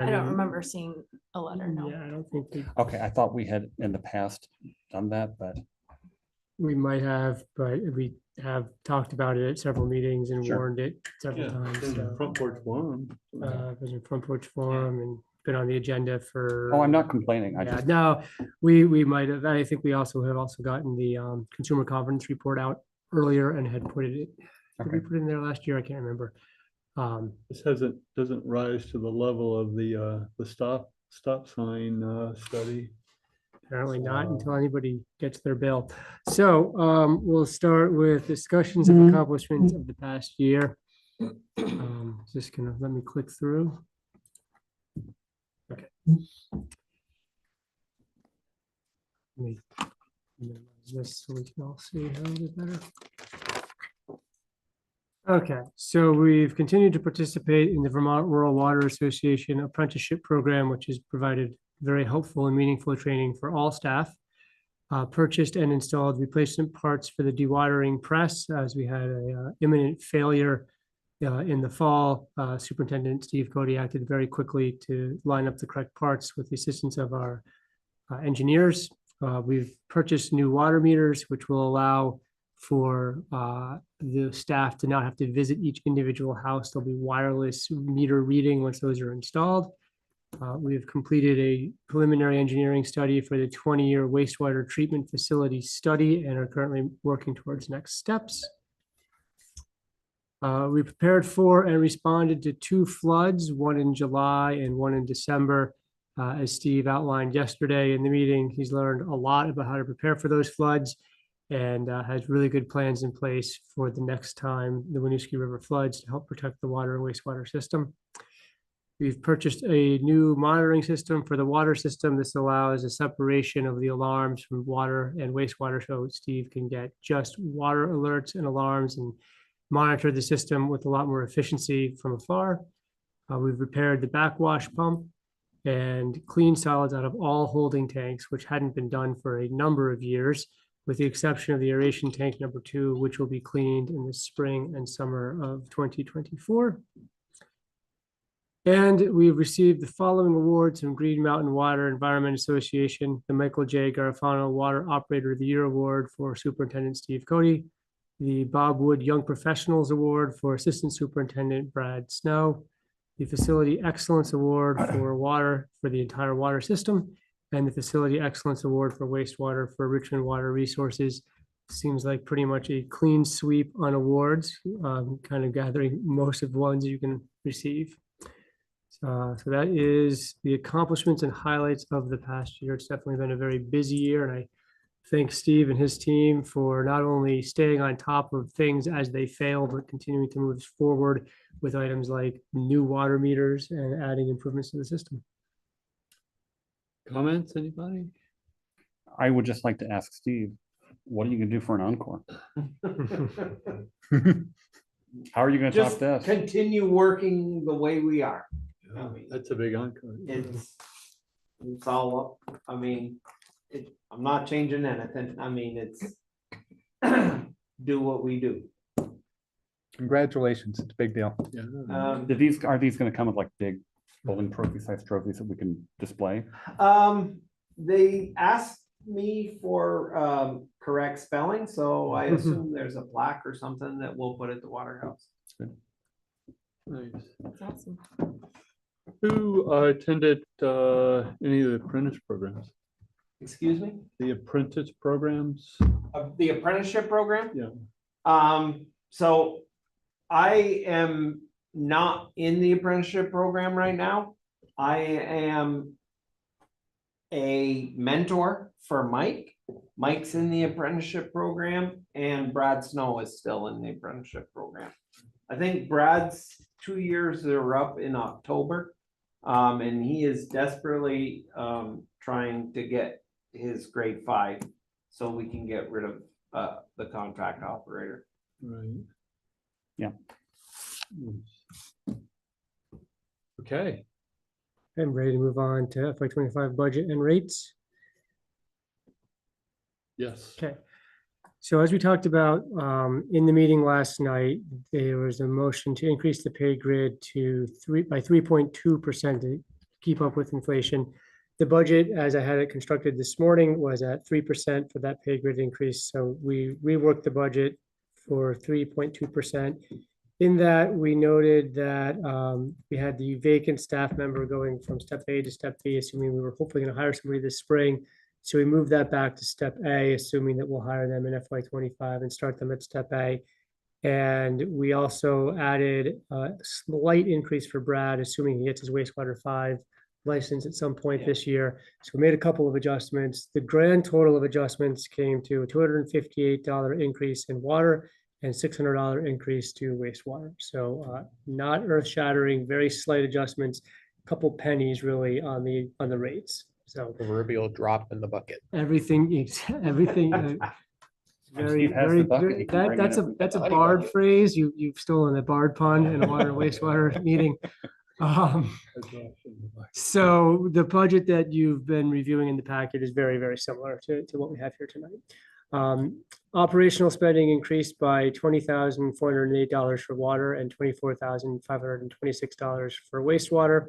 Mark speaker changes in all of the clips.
Speaker 1: I don't remember seeing a letter, no.
Speaker 2: Yeah, I don't think
Speaker 3: Okay, I thought we had in the past done that, but
Speaker 2: we might have, but we have talked about it at several meetings and
Speaker 3: Sure.
Speaker 2: warned it several
Speaker 4: Yeah,
Speaker 2: times.
Speaker 4: in
Speaker 2: So,
Speaker 4: Front Porch Forum.
Speaker 2: it was in Front Porch Forum and been on the agenda for.
Speaker 3: oh, I'm not complaining. I
Speaker 2: Yeah,
Speaker 3: just,
Speaker 2: no, we might have, I think we also have gotten the consumer confidence report out earlier and had put it, did we
Speaker 3: okay.
Speaker 2: put it in there last year? I can't remember.
Speaker 4: This doesn't rise to the level of the stop sign study.
Speaker 2: Apparently not until anybody gets their bill. So we'll start with discussions of accomplishments of the past year. Just gonna let me click through. Okay. Let me minimize this so we can all see a little bit better. Okay, so we've continued to participate in the Vermont Rural Water Association apprenticeship program, which has provided very helpful and meaningful training for all staff. Purchased and installed replacement parts for the dewatering press as we had a imminent failure in the fall. Superintendent Steve Cody acted very quickly to line up the correct parts with the assistance of our engineers. We've purchased new water meters, which will allow for the staff to not have to visit each individual house. There'll be wireless meter reading once those are installed. We've completed a preliminary engineering study for the 20-year wastewater treatment facility study and are currently working towards next steps. We prepared for and responded to 2 floods, one in July and one in December. As Steve outlined yesterday in the meeting, he's learned a lot about how to prepare for those floods and has really good plans in place for the next time the Winooski River floods to help protect the water and wastewater system. We've purchased a new monitoring system for the water system. This allows a separation of the alarms from water and wastewater, so Steve can get just water alerts and alarms and monitor the system with a lot more efficiency from afar. We've repaired the backwash pump and cleaned solids out of all holding tanks, which hadn't been done for a number of years, with the exception of the aeration tank number 2, which will be cleaned in the spring and summer of 2024. And we've received the following awards from Green Mountain Water Environment Association: the Michael J. Garofano Water Operator of the Year Award for Superintendent Steve Cody, the Bob Wood Young Professionals Award for Assistant Superintendent Brad Snow, the Facility Excellence Award for water for the entire water system, and the Facility Excellence Award for wastewater for Richmond Water Resources. Seems like pretty much a clean sweep on awards, kind of gathering most of the ones you can receive. So that is the accomplishments and highlights of the past year. It's definitely been a very busy year, and I thank Steve and his team for not only staying on top of things as they fail, but continuing to move forward with items like new water meters and adding improvements to the system.
Speaker 4: Comments, anybody?
Speaker 3: I would just like to ask Steve, what are you gonna do for an encore? How are you gonna top
Speaker 5: Just
Speaker 3: this?
Speaker 5: continue working the way we are. I mean,
Speaker 4: That's a big encore.
Speaker 5: It's all up. I mean, I'm not changing anything. I mean, it's do what we do.
Speaker 6: Congratulations, it's a big deal.
Speaker 4: Yeah.
Speaker 3: Are these gonna come with like big bowling trophy size trophies that we can display?
Speaker 5: They asked me for correct spelling, so I assume there's a plaque or something that we'll put at the Waterhouse.
Speaker 4: Nice.
Speaker 1: That's awesome.
Speaker 4: Who attended any of the apprentice programs?
Speaker 5: Excuse me?
Speaker 4: The apprentice programs?
Speaker 5: The apprenticeship program?
Speaker 4: Yeah.
Speaker 5: So I am not in the apprenticeship program right now. I am a mentor for Mike. Mike's in the apprenticeship program and Brad Snow is still in the apprenticeship program. I think Brad's 2 years are up in October. And he is desperately trying to get his grade 5 so we can get rid of the contract operator.
Speaker 4: Right.
Speaker 3: Yeah.
Speaker 4: Okay.
Speaker 2: I'm ready to move on to FY25 budget and rates.
Speaker 4: Yes.
Speaker 2: Okay. So as we talked about in the meeting last night, there was a motion to increase the pay grid to by 3.2% keep up with inflation. The budget, as I had it constructed this morning, was at 3% for that pay grade increase. So we reworked the budget for 3.2%. In that, we noted that we had the vacant staff member going from step A to step B, assuming we were hopefully going to hire somebody this spring. So we moved that back to step A, assuming that we'll hire them in FY25 and start them at step A. And we also added a slight increase for Brad, assuming he gets his wastewater 5 license at some point this year. So we made a couple of adjustments. The grand total of adjustments came to a $258 increase in water and $600 increase to wastewater. So not earth shattering, very slight adjustments, a couple pennies really on the rates. So
Speaker 6: Proverbial drop in the bucket.
Speaker 2: everything, everything. Very,
Speaker 3: Steve has
Speaker 2: very,
Speaker 3: the bucket,
Speaker 2: very
Speaker 3: he can bring
Speaker 2: that's
Speaker 3: in
Speaker 2: a
Speaker 3: if
Speaker 2: that's a
Speaker 6: the honey
Speaker 2: Bard
Speaker 6: bucket.
Speaker 2: phrase. You've stolen a Bard pun in a water and wastewater meeting. So the budget that you've been reviewing in the packet is very, very similar to what we have here tonight. Operational spending increased by $20,408 for water and $24,526 for wastewater.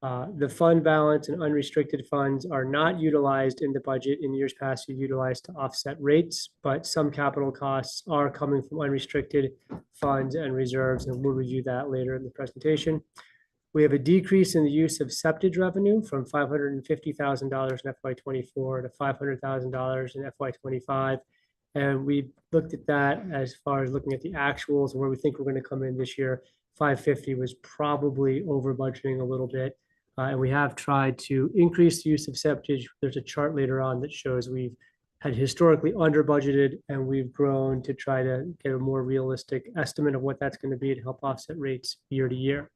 Speaker 2: The fund balance and unrestricted funds are not utilized in the budget. In years past, you utilized to offset rates, but some capital costs are coming from unrestricted funds and reserves, and we'll review that later in the presentation. We have a decrease in the use of septage revenue from $550,000 in FY24 to $500,000 in FY25. And we looked at that as far as looking at the actuals and where we think we're going to come in this year. 550 was probably over budgeting a little bit. And we have tried to increase the use of septage. There's a chart later on that shows we've had historically under budgeted and we've grown to try to get a more realistic estimate of what that's going to be to help offset rates year to year.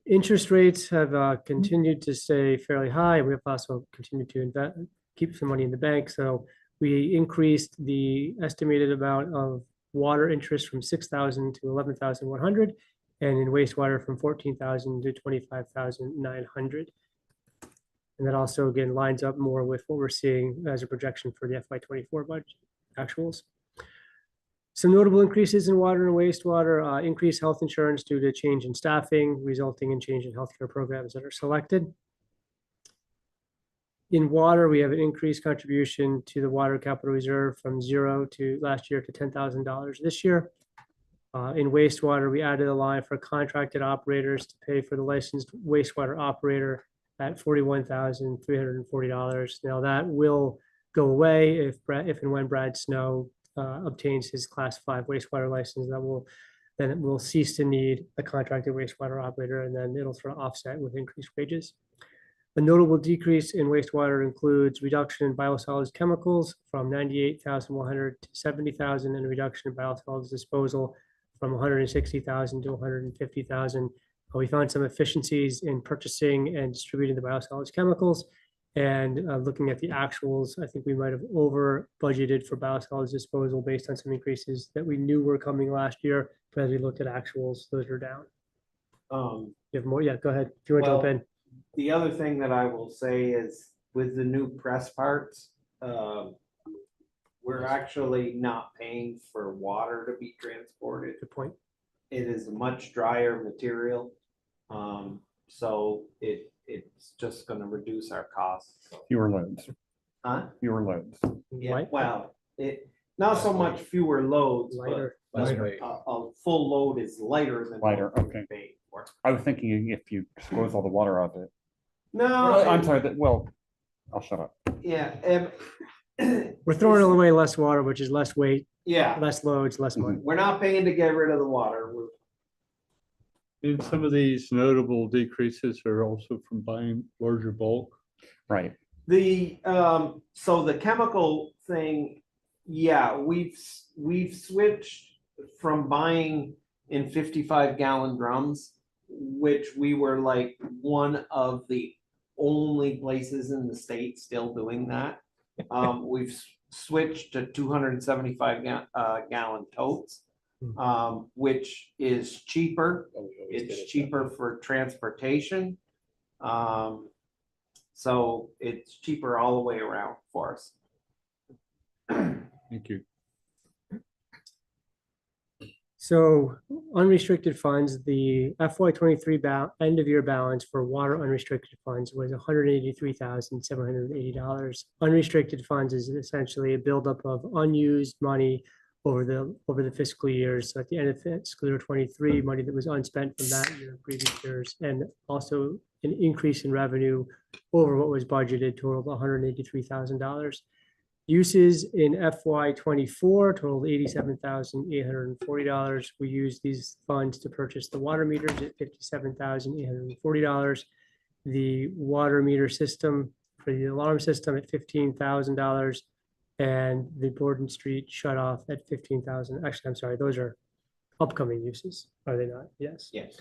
Speaker 2: Interest rates have continued to stay fairly high. We have also continued to invest, keep some money in the bank. So we increased the estimated amount of water interest from 6,000 to 11,100, and in wastewater from 14,000 to 25,900. And that also again lines up more with what we're seeing as a projection for the FY24 budget actuals. Some notable increases in water and wastewater, increased health insurance due to change in staffing, resulting in change in healthcare programs that are selected. In water, we have an increased contribution to the water capital reserve from $0 to last year to $10,000 this year. In wastewater, we added a line for contracted operators to pay for the licensed wastewater operator at $41,340. Now that will go away if and when Brad Snow obtains his class 5 wastewater license. Then it will cease to need a contracted wastewater operator, and then it'll sort of offset with increased wages. A notable decrease in wastewater includes reduction in biosolids chemicals from 98,100 to 70,000, and a reduction in biosolids disposal from 160,000 to 150,000. We found some efficiencies in purchasing and distributing the biosolids chemicals. And looking at the actuals, I think we might have over budgeted for biosolids disposal based on some increases that we knew were coming last year. But as we looked at actuals, those are down. You have more? Yeah, go ahead. If you want to jump in.
Speaker 5: The other thing that I will say is with the new press parts, we're actually not paying for water to be transported.
Speaker 2: Good point.
Speaker 5: It is a much drier material. So it's just going to reduce our costs.
Speaker 3: Fewer loads,
Speaker 5: Huh?
Speaker 3: fewer loads.
Speaker 5: Yeah,
Speaker 2: Light-
Speaker 5: well, not so much fewer loads, but
Speaker 2: Lighter.
Speaker 5: a full load is lighter than what
Speaker 3: Lighter,
Speaker 5: we're
Speaker 3: okay.
Speaker 5: paying for.
Speaker 3: I was thinking if you dispose all the water out of it.
Speaker 5: No,
Speaker 3: I'm sorry, well, I'll shut up.
Speaker 5: yeah,
Speaker 2: We're throwing away less water, which is less weight,
Speaker 5: yeah,
Speaker 2: less loads, less money.
Speaker 5: we're not paying to get rid of the water.
Speaker 4: And some of these notable decreases are also from buying larger bulk.
Speaker 3: Right,
Speaker 5: So the chemical thing, yeah, we've switched from buying in 55-gallon drums, which we were like one of the only places in the state still doing that. We've switched to 275 gallon totes, which is cheaper. It's cheaper for transportation. So it's cheaper all the way around for us.
Speaker 4: Thank you.
Speaker 2: So unrestricted funds, the FY twenty-three end of year balance for water unrestricted funds was $183,780. Unrestricted funds is essentially a buildup of unused money over the fiscal years. So at the end of fiscal year 23, money that was unspent from that year, previous years, and also an increase in revenue over what was budgeted, total of $183,000. Uses in FY twenty-four totaled $87,840. We used these funds to purchase the water meters at $57,840. The water meter system for the alarm system at $15,000. And the Borden Street shut off at $15,000. Actually, I'm sorry, those are upcoming uses, are they not? Yes.
Speaker 5: Yes.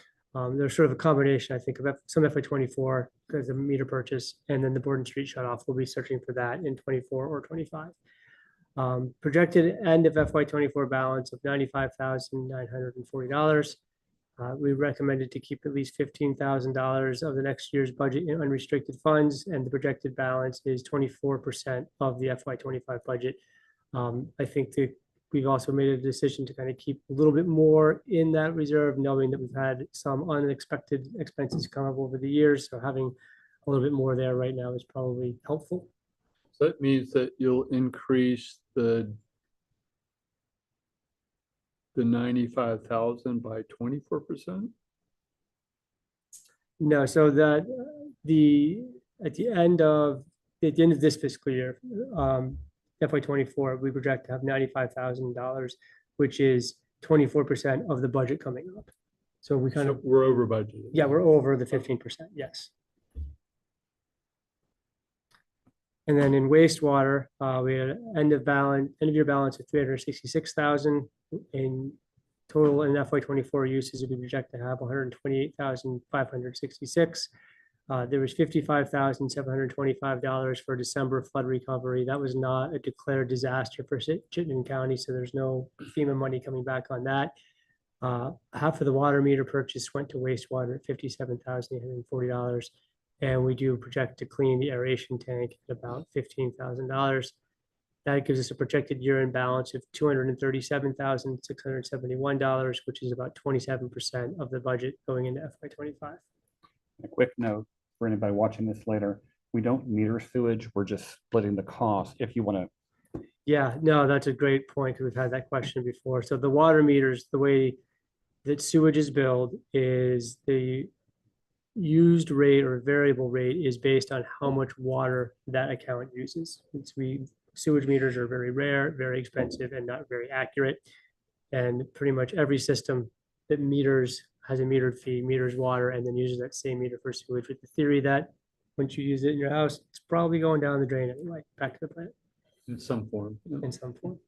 Speaker 2: There's sort of a combination, I think, of some FY twenty-four because of meter purchase, and then the Borden Street shut off. We'll be searching for that in 24 or 25. Projected end of FY twenty-four balance of $95,940. We recommended to keep at least $15,000 of the next year's budget in unrestricted funds, and the projected balance is 24% of the FY twenty-five budget. I think that we've also made a decision to kind of keep a little bit more in that reserve, knowing that we've had some unexpected expenses come up over the years. So having a little bit more there right now is probably helpful.
Speaker 4: So that means that you'll increase the 95,000 by 24%?
Speaker 2: No, so that at the end of this fiscal year, FY twenty-four, we project to have $95,000, which is 24% of the budget coming up. So we kind of,
Speaker 4: We're over budget.
Speaker 2: yeah, we're over the 15%, yes. And then in wastewater, we had an end of year balance of 366,000. In total in FY twenty-four uses, we project to have 128,566. There was $55,725 for December flood recovery. That was not a declared disaster for Chittenden County, so there's no FEMA money coming back on that. Half of the water meter purchase went to wastewater at $57,840. And we do project to clean the aeration tank at about $15,000. That gives us a projected year-end balance of $237,671, which is about 27% of the budget going into FY twenty-five.
Speaker 3: A quick note for anybody watching this later, we don't meter sewage, we're just splitting the cost if you want to.
Speaker 2: Yeah, no, that's a great point because we've had that question before. So the water meters, the way that sewage is billed is the used rate or variable rate is based on how much water that account uses. Sewage meters are very rare, very expensive, and not very accurate. And pretty much every system that has a metered fee, meters water, and then uses that same meter for sewage, with the theory that once you use it in your house, it's probably going down the drain anyway, back to the plant
Speaker 4: In some form.
Speaker 2: in some form.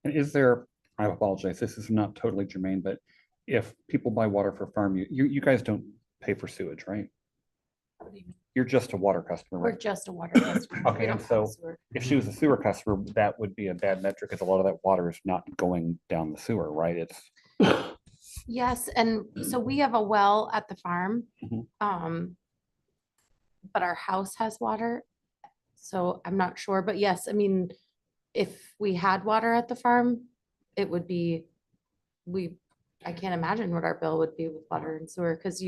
Speaker 3: And is there, I apologize, this is not totally germane, but if people buy water for farm, you guys don't pay for sewage, right?
Speaker 1: What do you mean?
Speaker 3: You're just a water customer,
Speaker 1: We're
Speaker 3: right?
Speaker 1: just a water customer. We
Speaker 3: Okay,
Speaker 1: don't
Speaker 3: and
Speaker 1: have
Speaker 3: so
Speaker 1: sewer.
Speaker 3: if she was a sewer customer, that would be a bad metric because a lot of that water is not going down the sewer, right? It's,
Speaker 1: Yes, and so we have a well at the farm.
Speaker 3: Mhm.
Speaker 1: But our house has water. So I'm not sure, but yes, I mean, if we had water at the farm, it would be, I can't imagine what our bill would be with water and sewer, because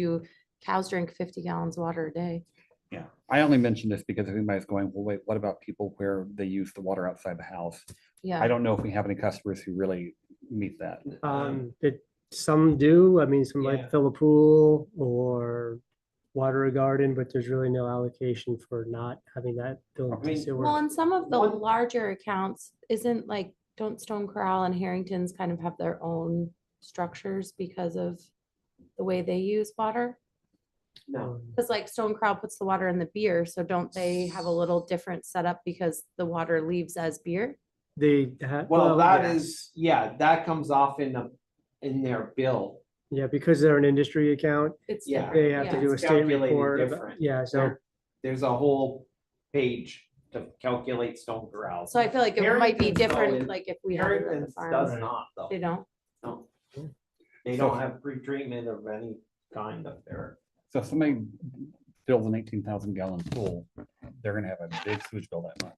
Speaker 1: cows drink 50 gallons of water a day.
Speaker 3: yeah. I only mention this because if anybody's going, well, wait, what about people where they use the water outside the house? I
Speaker 1: Yeah,
Speaker 3: don't know if we have any customers who really meet that.
Speaker 2: Some do. I mean, some
Speaker 5: Yeah.
Speaker 2: might fill a pool or water a garden, but there's really no allocation for not having that built
Speaker 5: I
Speaker 2: into
Speaker 5: mean,
Speaker 2: sewer.
Speaker 1: well, and some of the
Speaker 5: One-
Speaker 1: larger accounts don't Stone Corral and Harrington's kind of have their own structures because of the way they use water?
Speaker 5: No,
Speaker 1: Because like Stone Corral puts the water in the beer, so don't they have a little different setup because the water leaves as beer?
Speaker 5: well, that
Speaker 2: yes.
Speaker 5: is, yeah, that comes off in their bill.
Speaker 2: Yeah, because they're an industry account,
Speaker 1: It's
Speaker 5: Yeah.
Speaker 1: different,
Speaker 2: they have to
Speaker 1: yeah.
Speaker 2: do a
Speaker 5: It's
Speaker 2: state
Speaker 5: calculated
Speaker 2: report.
Speaker 5: different.
Speaker 2: Yeah, so
Speaker 5: There's a whole page to calculate Stone Corral.
Speaker 1: So I feel like it might be
Speaker 5: Harrington's, though,
Speaker 1: different,
Speaker 5: is-
Speaker 1: like if we had it at the
Speaker 5: Harrington's
Speaker 1: farm.
Speaker 5: does not, though.
Speaker 1: They don't?
Speaker 5: No. They
Speaker 3: So-
Speaker 5: don't have pre-treatment of any kind up there.
Speaker 3: So if somebody builds an 18,000 gallon pool, they're gonna have a big sewage bill that month.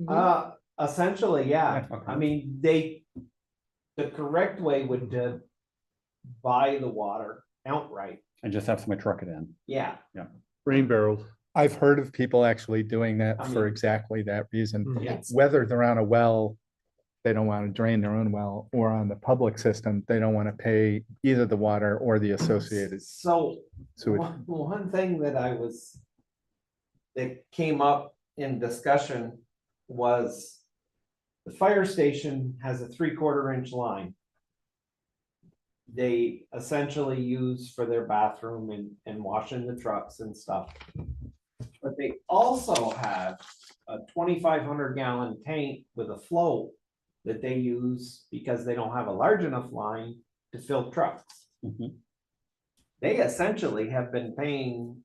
Speaker 1: Mhm.
Speaker 5: Essentially, yeah.
Speaker 3: Okay.
Speaker 5: I mean, the correct way would to buy the water outright.
Speaker 3: And just have somebody truck it in.
Speaker 5: Yeah,
Speaker 4: Rain barrels.
Speaker 7: I've heard of people actually doing that
Speaker 5: I
Speaker 7: for
Speaker 5: mean-
Speaker 7: exactly that reason.
Speaker 2: Mhm.
Speaker 5: yeah.
Speaker 7: Whether they're on a well, they don't want to drain their own well, or on the public system, they don't want to pay either the water or the associated
Speaker 5: So
Speaker 7: sewage.
Speaker 5: one thing that came up in discussion was the fire station has a 3/4 inch line. They essentially use for their bathroom and washing the trucks and stuff. But they also have a 2,500 gallon tank with a float that they use because they don't have a large enough line to fill trucks.
Speaker 3: Mhm.
Speaker 5: They essentially have been paying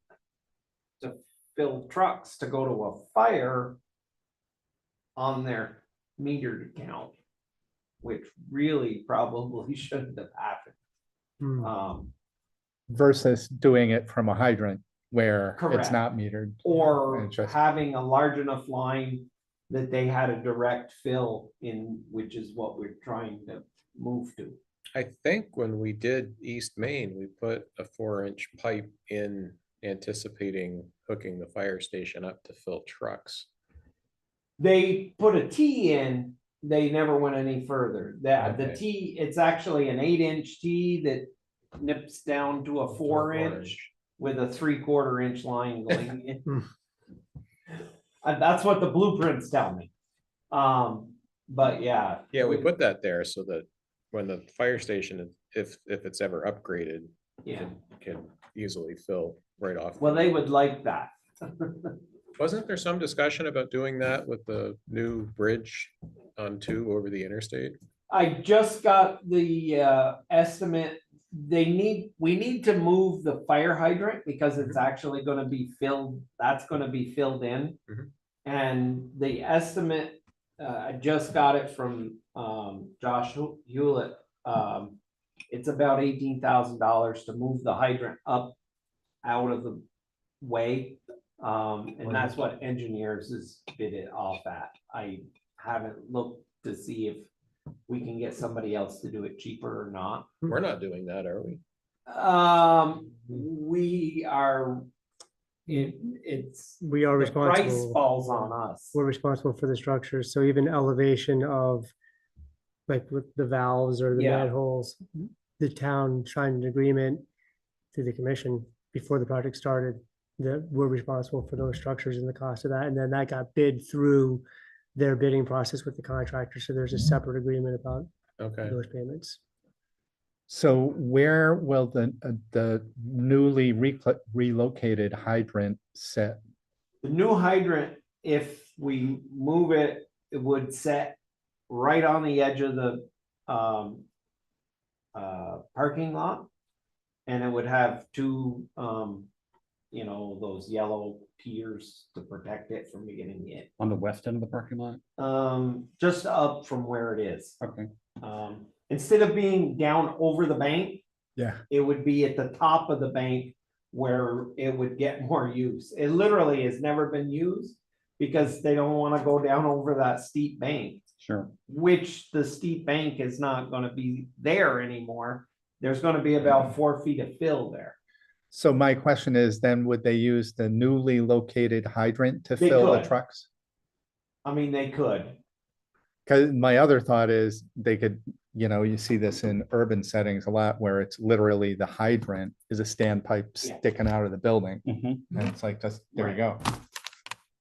Speaker 5: to fill trucks to go to a fire on their metered account, which really probably shouldn't have happened.
Speaker 2: Hmm.
Speaker 7: Versus doing it from a hydrant where
Speaker 5: Correct.
Speaker 7: it's not metered.
Speaker 5: Or
Speaker 7: Interesting.
Speaker 5: having a large enough line that they had a direct fill in, which is what we're trying to move to.
Speaker 6: I think when we did East Main, we put a 4-inch pipe in anticipating hooking the fire station up to fill trucks.
Speaker 5: They put a T in, they never went any further. The
Speaker 6: Okay.
Speaker 5: T, it's actually an 8-inch T that nips down to a 4-inch with a 3/4 inch line going in. And that's what the blueprints tell me. But yeah.
Speaker 6: Yeah, we put that there so that when the fire station, if it's ever upgraded,
Speaker 5: Yeah,
Speaker 6: can easily fill right off.
Speaker 5: well, they would like that.
Speaker 6: Wasn't there some discussion about doing that with the new bridge on 2 over the interstate?
Speaker 5: I just got the estimate. We need to move the fire hydrant because it's actually gonna be filled, that's gonna be filled in.
Speaker 6: Mhm.
Speaker 5: And the estimate, I just got it from Josh Hewlett. It's about $18,000 to move the hydrant up out of the way. And that's what engineers is bid it off at. I haven't looked to see if we can get somebody else to do it cheaper or not.
Speaker 6: We're not doing that, are we?
Speaker 5: We are, it's,
Speaker 2: We are
Speaker 5: the price
Speaker 2: responsible,
Speaker 5: falls on us.
Speaker 2: we're responsible for the structure, so even elevation of like with the valves or the
Speaker 5: Yeah.
Speaker 2: manholes, the town signed an agreement to the commission before the project started, that we're responsible for those structures and the cost of that, and then that got bid through their bidding process with the contractor, so there's a separate agreement about
Speaker 6: Okay.
Speaker 2: those payments.
Speaker 7: So where will the newly relocated hydrant sit?
Speaker 5: The new hydrant, if we move it, it would set right on the edge of the parking lot. And it would have two, those yellow piers to protect it from getting hit.
Speaker 3: On the west end of the parking lot?
Speaker 5: Just up from where it is.
Speaker 3: Okay.
Speaker 5: Instead of being down over the bank,
Speaker 7: Yeah.
Speaker 5: it would be at the top of the bank where it would get more use. It literally has never been used because they don't want to go down over that steep bank,
Speaker 3: Sure.
Speaker 5: which the steep bank is not going to be there anymore. There's going to be about 4 feet of fill there.
Speaker 7: So my question is then, would they use the newly located hydrant to
Speaker 5: They
Speaker 7: fill the
Speaker 5: could.
Speaker 7: trucks?
Speaker 5: I mean, they could.
Speaker 7: Because my other thought is they could, you see this in urban settings a lot where it's literally the hydrant is a standpipe
Speaker 5: Yeah.
Speaker 7: sticking out of the building.
Speaker 3: Mhm.
Speaker 7: And it's like, just, there you go.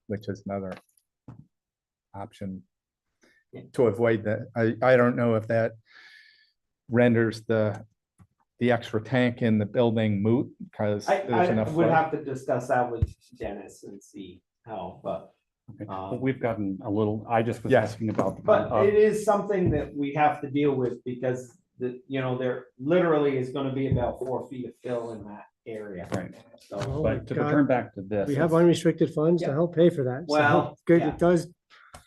Speaker 7: Which is another option
Speaker 5: Yeah.
Speaker 7: to avoid that. I don't know if that renders the extra tank in the building moot because there's
Speaker 5: I
Speaker 7: enough
Speaker 5: would
Speaker 7: flow.
Speaker 5: have to discuss that with Dennis and see how, but.
Speaker 3: Okay. Well, we've gotten a little, I just was
Speaker 7: Yeah.
Speaker 3: asking about.
Speaker 5: But it is something that we have to deal with because there literally is gonna be about 4 feet of fill in that area.
Speaker 3: Right,
Speaker 5: So,
Speaker 2: Oh,
Speaker 3: but to
Speaker 2: God.
Speaker 3: return back to this.
Speaker 2: We have
Speaker 3: it's-
Speaker 2: unrestricted funds to
Speaker 5: Yeah.
Speaker 2: help pay for that. so
Speaker 5: Well,
Speaker 2: Good,
Speaker 5: yeah.
Speaker 2: it does,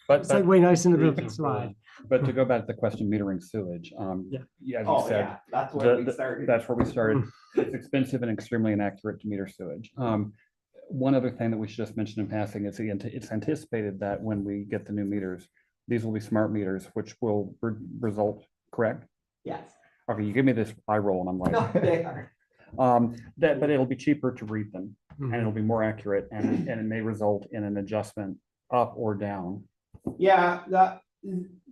Speaker 3: But,
Speaker 2: it's like
Speaker 3: but,
Speaker 2: way nice in the slide.
Speaker 3: but to go back to the question metering sewage,
Speaker 2: Yeah.
Speaker 3: as you
Speaker 5: oh
Speaker 3: said,
Speaker 5: yeah, that's where we
Speaker 3: the-
Speaker 5: started.
Speaker 3: that's where we started. It's expensive and extremely inaccurate to meter sewage. One other thing that we should just mention in passing is it's anticipated that when we get the new meters, these will be smart meters, which will result, correct?
Speaker 5: Yes.
Speaker 3: Okay, you give me this eye roll and I'm
Speaker 5: No,
Speaker 3: like,
Speaker 5: they are.
Speaker 3: but it'll be cheaper to read them and it'll
Speaker 2: Mhm.
Speaker 3: be more accurate and it may result in an adjustment up or down.
Speaker 5: Yeah,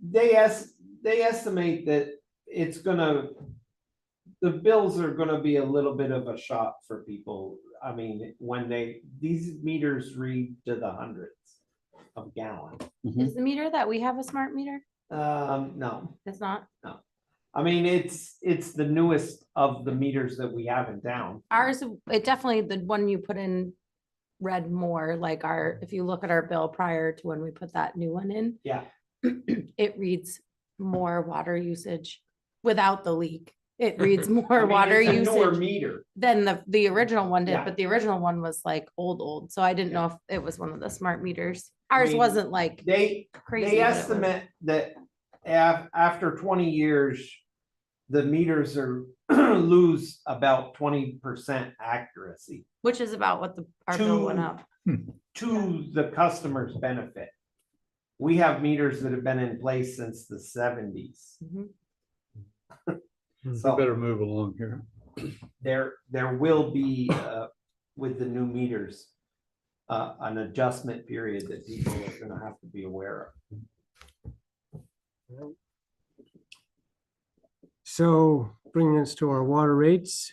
Speaker 5: they estimate that it's gonna, the bills are gonna be a little bit of a shock for people. I mean, when these meters read to the hundreds of gallons.
Speaker 1: Is the meter that we have a smart meter?
Speaker 5: No,
Speaker 1: It's not.
Speaker 5: I mean, it's the newest of the meters that we have in town.
Speaker 1: Ours, it definitely, the one you put in read more like our, if you look at our bill prior to when we put that new one in,
Speaker 5: Yeah,
Speaker 1: it reads more water usage without the leak. It reads
Speaker 5: I
Speaker 1: more
Speaker 5: mean,
Speaker 1: water
Speaker 5: it's a newer
Speaker 1: usage
Speaker 5: meter.
Speaker 1: than the original one did,
Speaker 5: Yeah.
Speaker 1: but the original one was like old. So I didn't know if it was one of the smart meters. Ours
Speaker 5: mean,
Speaker 1: wasn't like
Speaker 5: They
Speaker 1: crazy.
Speaker 5: They
Speaker 1: but it was-
Speaker 5: estimate that after 20 years, the meters are lose about 20% accuracy
Speaker 1: Which is about what our bill went
Speaker 5: To-
Speaker 1: up.
Speaker 5: to the customer's benefit. We have meters that have been in place since the 70s.
Speaker 1: Mhm.
Speaker 4: We
Speaker 5: So
Speaker 4: better move along here.
Speaker 5: there will be, with the new meters, an adjustment period that people are gonna have to be aware of.
Speaker 2: So bringing us to our water rates,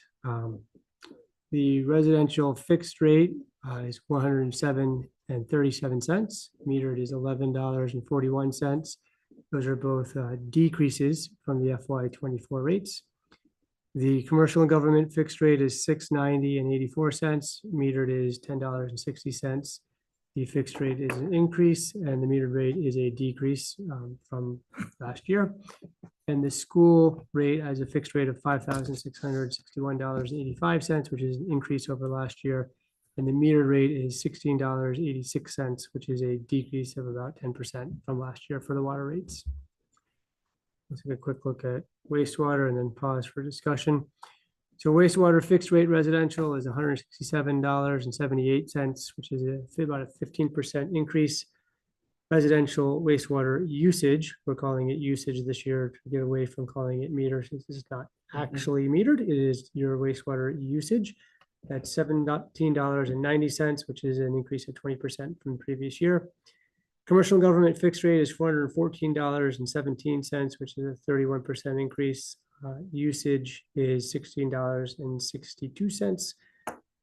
Speaker 2: the residential fixed rate is 107.37. Metered is $11.41. Those are both decreases from the FY24 rates. The commercial and government fixed rate is $6.90.84. Metered is $10.60. The fixed rate is an increase and the metered rate is a decrease from last year. And the school rate has a fixed rate of $5,661.85, which is an increase over last year. And the meter rate is $16.86, which is a decrease of about 10% from last year for the water rates. Let's take a quick look at wastewater and then pause for discussion. So wastewater fixed rate residential is $167.78, which is about a 15% increase. Residential wastewater usage, we're calling it usage this year to get away from calling it meter, since this is not actually metered. It is your wastewater usage. That's $17.90, which is an increase of 20% from the previous year. Commercial and government fixed rate is $414.17, which is a 31% increase. Usage is $16.62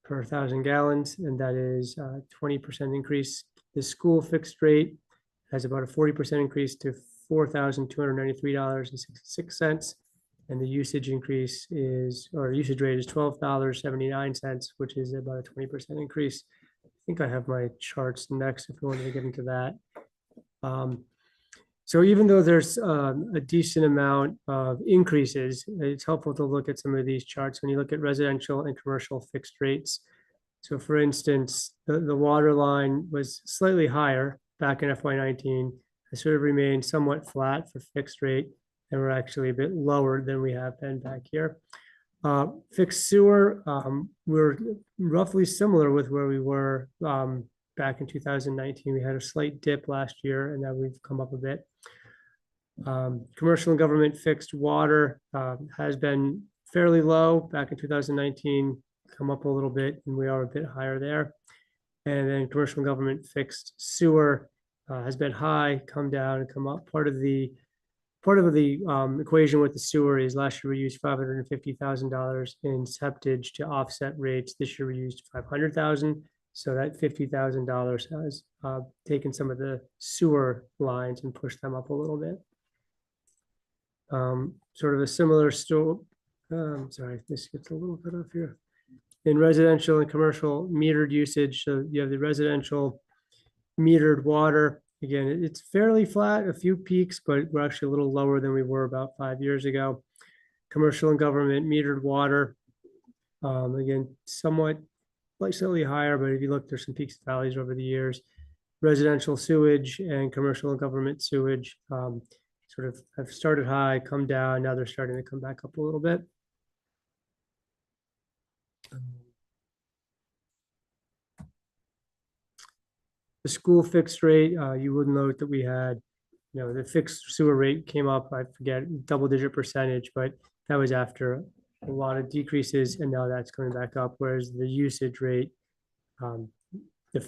Speaker 2: per 1,000 gallons, and that is a 20% increase. The school fixed rate has about a 40% increase to $4,293.66. And the usage increase is, or usage rate is $12.79, which is about a 20% increase. I think I have my charts next if you wanted to get into that. So even though there's a decent amount of increases, it's helpful to look at some of these charts when you look at residential and commercial fixed rates. So for instance, the water line was slightly higher back in FY19. It sort of remained somewhat flat for fixed rate, and we're actually a bit lower than we have been back here. Fixed sewer, we're roughly similar with where we were back in 2019. We had a slight dip last year, and now we've come up a bit. Commercial and government fixed water has been fairly low back in 2019, come up a little bit, and we are a bit higher there. And then commercial and government fixed sewer has been high, come down and come up. Part of the equation with the sewer is last year we used $550,000 in septage to offset rates. This year we used $500,000. So that $50,000 has taken some of the sewer lines and pushed them up a little bit. Sort of a similar story. Sorry, this gets a little bit off here. In residential and commercial metered usage, so you have the residential metered water. Again, it's fairly flat, a few peaks, but we're actually a little lower than we were about 5 years ago. Commercial and government metered water, again, somewhat slightly higher, but if you look, there's some peaks and valleys over the years. Residential sewage and commercial and government sewage sort of have started high, come down. Now they're starting to come back up a little bit. The school fixed rate, you will note that we had the fixed sewer rate came up, I forget, double-digit percentage, but that was after a lot of decreases, and now that's coming back up, whereas the usage rate, um, the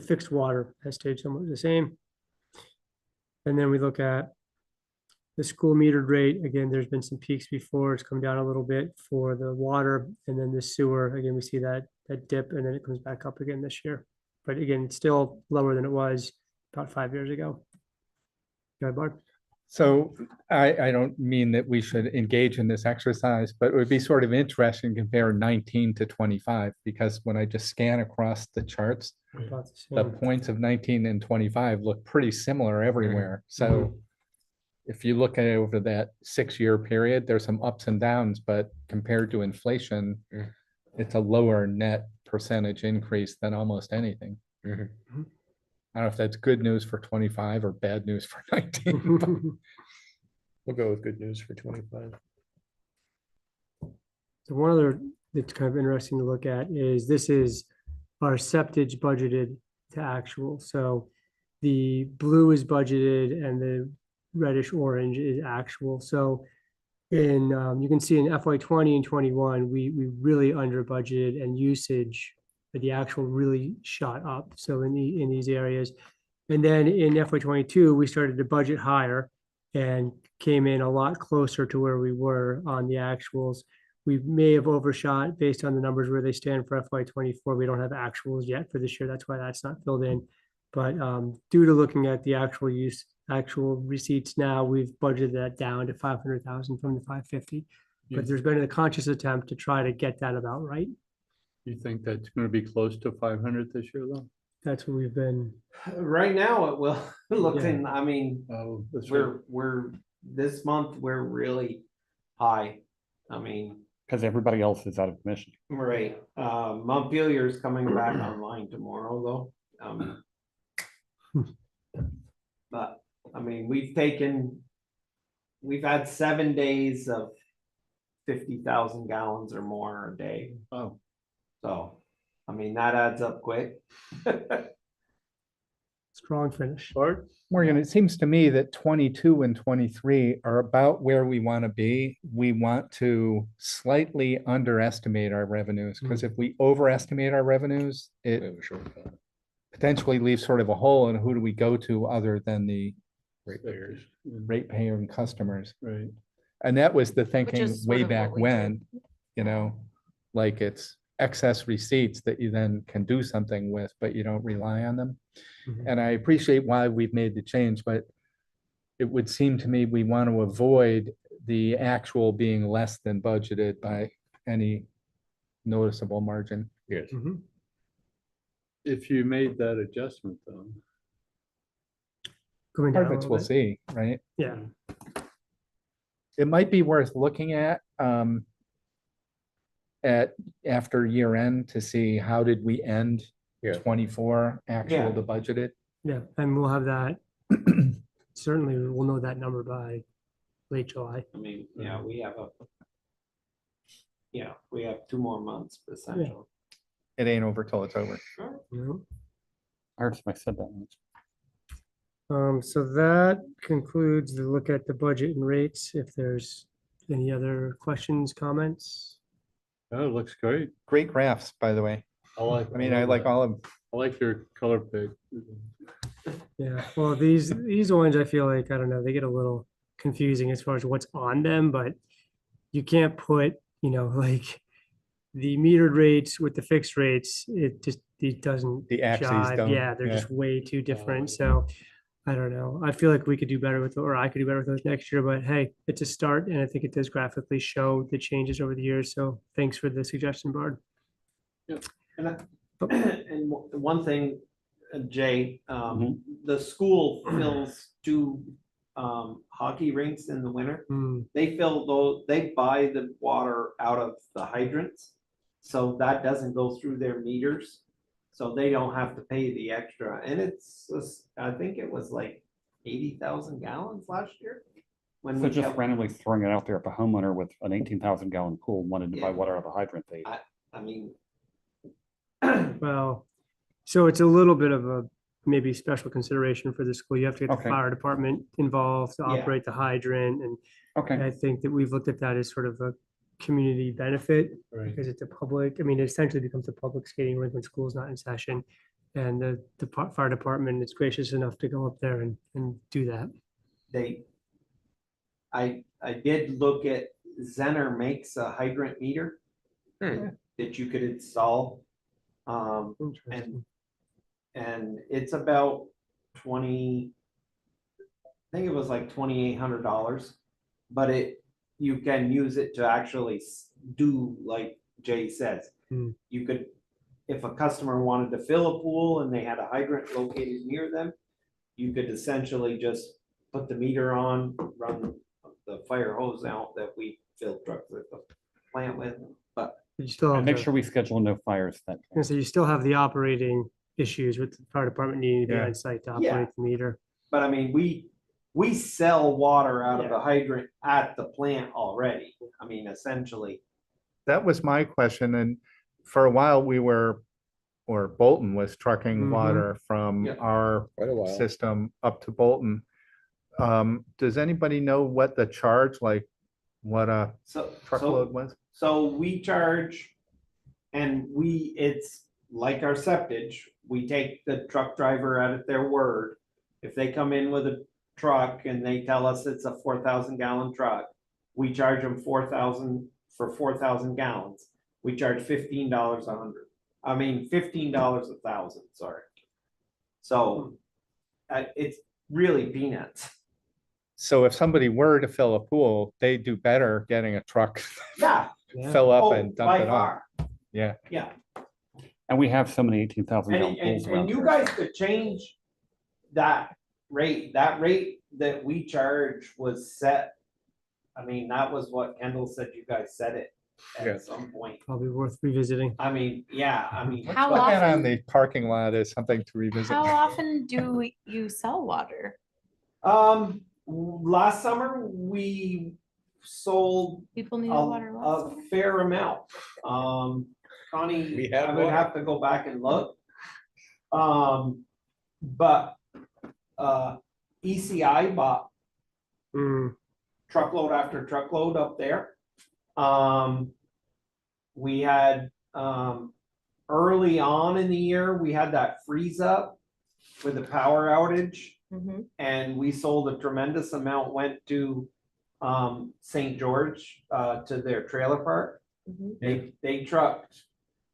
Speaker 2: fixed water has stayed somewhat the same. And then we look at the school metered rate. Again, there's been some peaks before. It's come down a little bit for the water, and then the sewer. Again, we see that dip, and then it comes back up again this year. But again, it's still lower than it was about 5 years ago. Go ahead, Barb.
Speaker 7: So I don't mean that we should engage in this exercise, but it would be sort of interesting to compare 19 to 25, because when I just scan across the charts,
Speaker 2: About the
Speaker 7: the
Speaker 2: same.
Speaker 7: points of 19 and 25 look pretty similar everywhere. So if you look at it over that 6-year period, there's some ups and downs, but compared to inflation,
Speaker 6: Mm.
Speaker 7: it's a lower net percentage increase than almost anything.
Speaker 6: Mhm.
Speaker 7: I don't know if that's good news for 25 or bad news for 19. but-
Speaker 6: We'll go with good news for 25.
Speaker 2: So one other that's kind of interesting to look at is this is our septage budgeted to actual. So the blue is budgeted and the reddish orange is actual. So in you can see in FY 20 and 21, we really under budgeted, and usage, but the actual really shot up. So in these areas. And then in FY 22, we started to budget higher and came in a lot closer to where we were on the actuals. We may have overshot based on the numbers where they stand for FY 24. We don't have actuals yet for this year. That's why that's not filled in. But due to looking at the actual receipts now, we've budgeted that down to 500,000 from the 550. But there's been a conscious attempt to try to get that about right.
Speaker 4: You think that's gonna be close to 500 this year, though?
Speaker 2: That's what we've been.
Speaker 5: Right now, it will, looking, I mean,
Speaker 4: Oh, that's right.
Speaker 5: we're, this month, we're really high. I mean,
Speaker 3: Because everybody else is out of commission.
Speaker 5: right, Montpelier's coming back online tomorrow, though. But, I mean, we've had 7 days of 50,000 gallons or more a day.
Speaker 4: Oh,
Speaker 5: So, I mean, that adds up quick.
Speaker 2: Strong finish.
Speaker 4: Bart?
Speaker 7: Morgan, it seems to me that 22 and 23 are about where we want to be. We want to slightly underestimate our revenues, because if we overestimate our revenues,
Speaker 6: We
Speaker 7: it
Speaker 6: have a shortfall.
Speaker 7: potentially leaves sort of a hole, and who do we go to other than the
Speaker 6: Ratepayers.
Speaker 7: ratepayer and customers?
Speaker 4: Right.
Speaker 7: And that was the thinking
Speaker 1: is sort
Speaker 7: way
Speaker 1: of what
Speaker 7: back
Speaker 1: we
Speaker 7: when, like it's excess receipts that you then can do something with, but you don't rely on them.
Speaker 2: Mhm.
Speaker 7: And I appreciate why we've made the change, but it would seem to me we want to avoid the actual being less than budgeted by any noticeable margin.
Speaker 6: Yes.
Speaker 2: Mhm.
Speaker 4: If you made that adjustment, though.
Speaker 2: Coming
Speaker 7: Part
Speaker 2: down
Speaker 7: of
Speaker 2: a
Speaker 7: it
Speaker 2: little
Speaker 7: we'll
Speaker 2: bit.
Speaker 7: see, right?
Speaker 2: Yeah.
Speaker 7: It might be worth looking at after year end to see how did we end
Speaker 6: Yeah.
Speaker 7: 24 actual
Speaker 5: Yeah.
Speaker 7: to budgeted.
Speaker 2: Yeah. And we'll have that. Certainly we'll know that number by late July.
Speaker 5: I mean, yeah, we have 2 more months essentially.
Speaker 7: It ain't over till it's over.
Speaker 2: You know?
Speaker 3: I heard somebody said that once.
Speaker 2: So that concludes the look at the budget and rates. If there's any other questions, comments?
Speaker 4: Oh, it looks great.
Speaker 7: Great graphs, by the way.
Speaker 4: I like.
Speaker 7: I mean, I like all of,
Speaker 4: I like your color pick.
Speaker 2: Yeah, well, these ones, I feel like, I don't know, they get a little confusing as far as what's on them, but you can't put, like the metered rates with the fixed rates, it doesn't
Speaker 7: The axes
Speaker 2: jive.
Speaker 7: don't,
Speaker 2: Yeah, they're
Speaker 7: yeah.
Speaker 2: just way too different. So I don't know. I feel like we could do better with, or I could do better with those next year, but hey, it's a start, and I think it does graphically show the changes over the years. So thanks for the suggestion, Bard.
Speaker 5: And one thing, Jay, the school fills 2 hockey rinks in the winter.
Speaker 2: Hmm,
Speaker 5: They fill those, they buy the water out of the hydrants. So that doesn't go through their meters. So they don't have to pay the extra. And I think it was like 80,000 gallons last year. When
Speaker 3: So
Speaker 5: we
Speaker 3: just
Speaker 5: kept-
Speaker 3: randomly throwing it out there, if a homeowner with an 18,000 gallon pool wanted to buy
Speaker 5: Yeah.
Speaker 3: water out of the hydrant,
Speaker 5: I mean,
Speaker 2: Well, so it's a little bit of a maybe special consideration for the school. You have to get the
Speaker 3: Okay.
Speaker 2: fire department involved to
Speaker 5: Yeah.
Speaker 2: operate the hydrant. And
Speaker 3: Okay,
Speaker 2: I think that we've looked at that as sort of a community benefit
Speaker 4: Right.
Speaker 2: because it's a public, I mean, it essentially becomes a public skating rink when school's not in session. And the fire department is gracious enough to go up there and do that.
Speaker 5: I did look at, Zenner makes a hydrant meter
Speaker 6: Hmm.
Speaker 5: that you could install.
Speaker 2: Interesting.
Speaker 5: And it's about 20, I think it was like $2,800. But you can use it to actually do like Jay says.
Speaker 2: Hmm.
Speaker 5: You could, if a customer wanted to fill a pool and they had a hydrant located near them, you could essentially just put the meter on, run the fire hose out that we fill trucks with the plant with, but
Speaker 2: You still
Speaker 3: and
Speaker 2: have
Speaker 3: make
Speaker 2: the-
Speaker 3: sure we schedule no fires that.
Speaker 2: And so you still have the operating issues with the fire department needing to be
Speaker 7: Yeah.
Speaker 2: on site to
Speaker 5: Yeah.
Speaker 2: operate the meter.
Speaker 5: But I mean, we sell water out of the hydrant at the plant already. I mean, essentially,
Speaker 7: That was my question, and for a while we were, or Bolton was trucking
Speaker 2: Mhm.
Speaker 7: water from
Speaker 5: Yeah.
Speaker 7: our
Speaker 6: Quite a while.
Speaker 7: system up to Bolton. Does anybody know what the charge, like what a
Speaker 5: so.
Speaker 7: truckload was?
Speaker 5: So we charge, and it's like our septage, we take the truck driver at their word. If they come in with a truck and they tell us it's a 4,000 gallon truck, we charge them 4,000 for 4,000 gallons. We charge $15 $15 a thousand, sorry. So it's really peanuts.
Speaker 7: So if somebody were to fill a pool, they do better getting a truck,
Speaker 5: Yeah.
Speaker 2: Yeah.
Speaker 7: fill up
Speaker 5: Oh,
Speaker 7: and dump
Speaker 5: by
Speaker 7: it off.
Speaker 5: far.
Speaker 7: Yeah.
Speaker 5: Yeah.
Speaker 3: And we have so many 18,000 gallon pools
Speaker 5: And
Speaker 3: around
Speaker 5: you
Speaker 3: here.
Speaker 5: guys could change that rate that we charge was set. I mean, that was what Kendall said, you guys set it
Speaker 6: Yeah.
Speaker 5: at some point.
Speaker 2: Probably worth revisiting.
Speaker 5: I mean, yeah, I mean,
Speaker 1: How
Speaker 7: Put that on
Speaker 1: often-
Speaker 7: the parking lot is something to revisit.
Speaker 1: How often do you sell water?
Speaker 5: last summer, we sold
Speaker 1: People need
Speaker 5: a
Speaker 1: water last
Speaker 5: a
Speaker 1: summer?
Speaker 5: fair amount.
Speaker 6: We
Speaker 5: Connie,
Speaker 6: had
Speaker 5: I would
Speaker 6: water.
Speaker 5: have to go back and look. But ECI bought
Speaker 2: Mm,
Speaker 5: truckload after truckload up there. We had, early on in the year, we had that freeze up with the power outage.
Speaker 1: Mhm.
Speaker 5: And we sold a tremendous amount, went to St. George, to their trailer park.
Speaker 1: Mhm.
Speaker 5: They trucked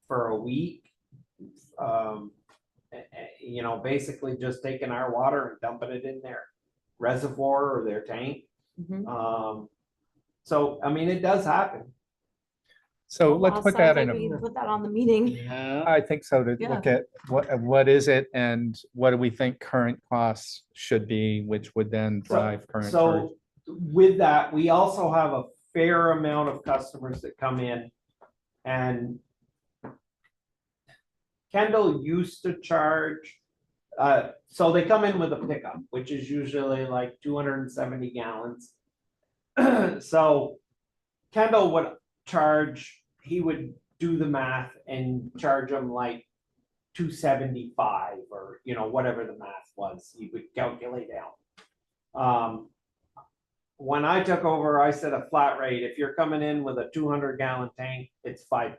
Speaker 5: for a week. Basically just taking our water and dumping it in their reservoir or their tank.
Speaker 1: Mhm.
Speaker 5: So, I mean, it does happen.
Speaker 7: So let's
Speaker 1: Well,
Speaker 7: put
Speaker 1: sounds
Speaker 7: that
Speaker 1: like
Speaker 7: in
Speaker 1: we need
Speaker 7: a,
Speaker 1: to Put that on the meeting.
Speaker 4: Yeah.
Speaker 7: I think so, to
Speaker 1: Yeah.
Speaker 7: look at what is it and what do we think current costs should be, which would then drive current charge.
Speaker 5: So with that, we also have a fair amount of customers that come in and Kendall used to charge, so they come in with a pickup, which is usually like 270 gallons. So Kendall would charge, he would do the math and charge them like 275 or, whatever the math was, he would calculate out. When I took over, I said a flat rate, if you're coming in with a 200 gallon tank, it's $5.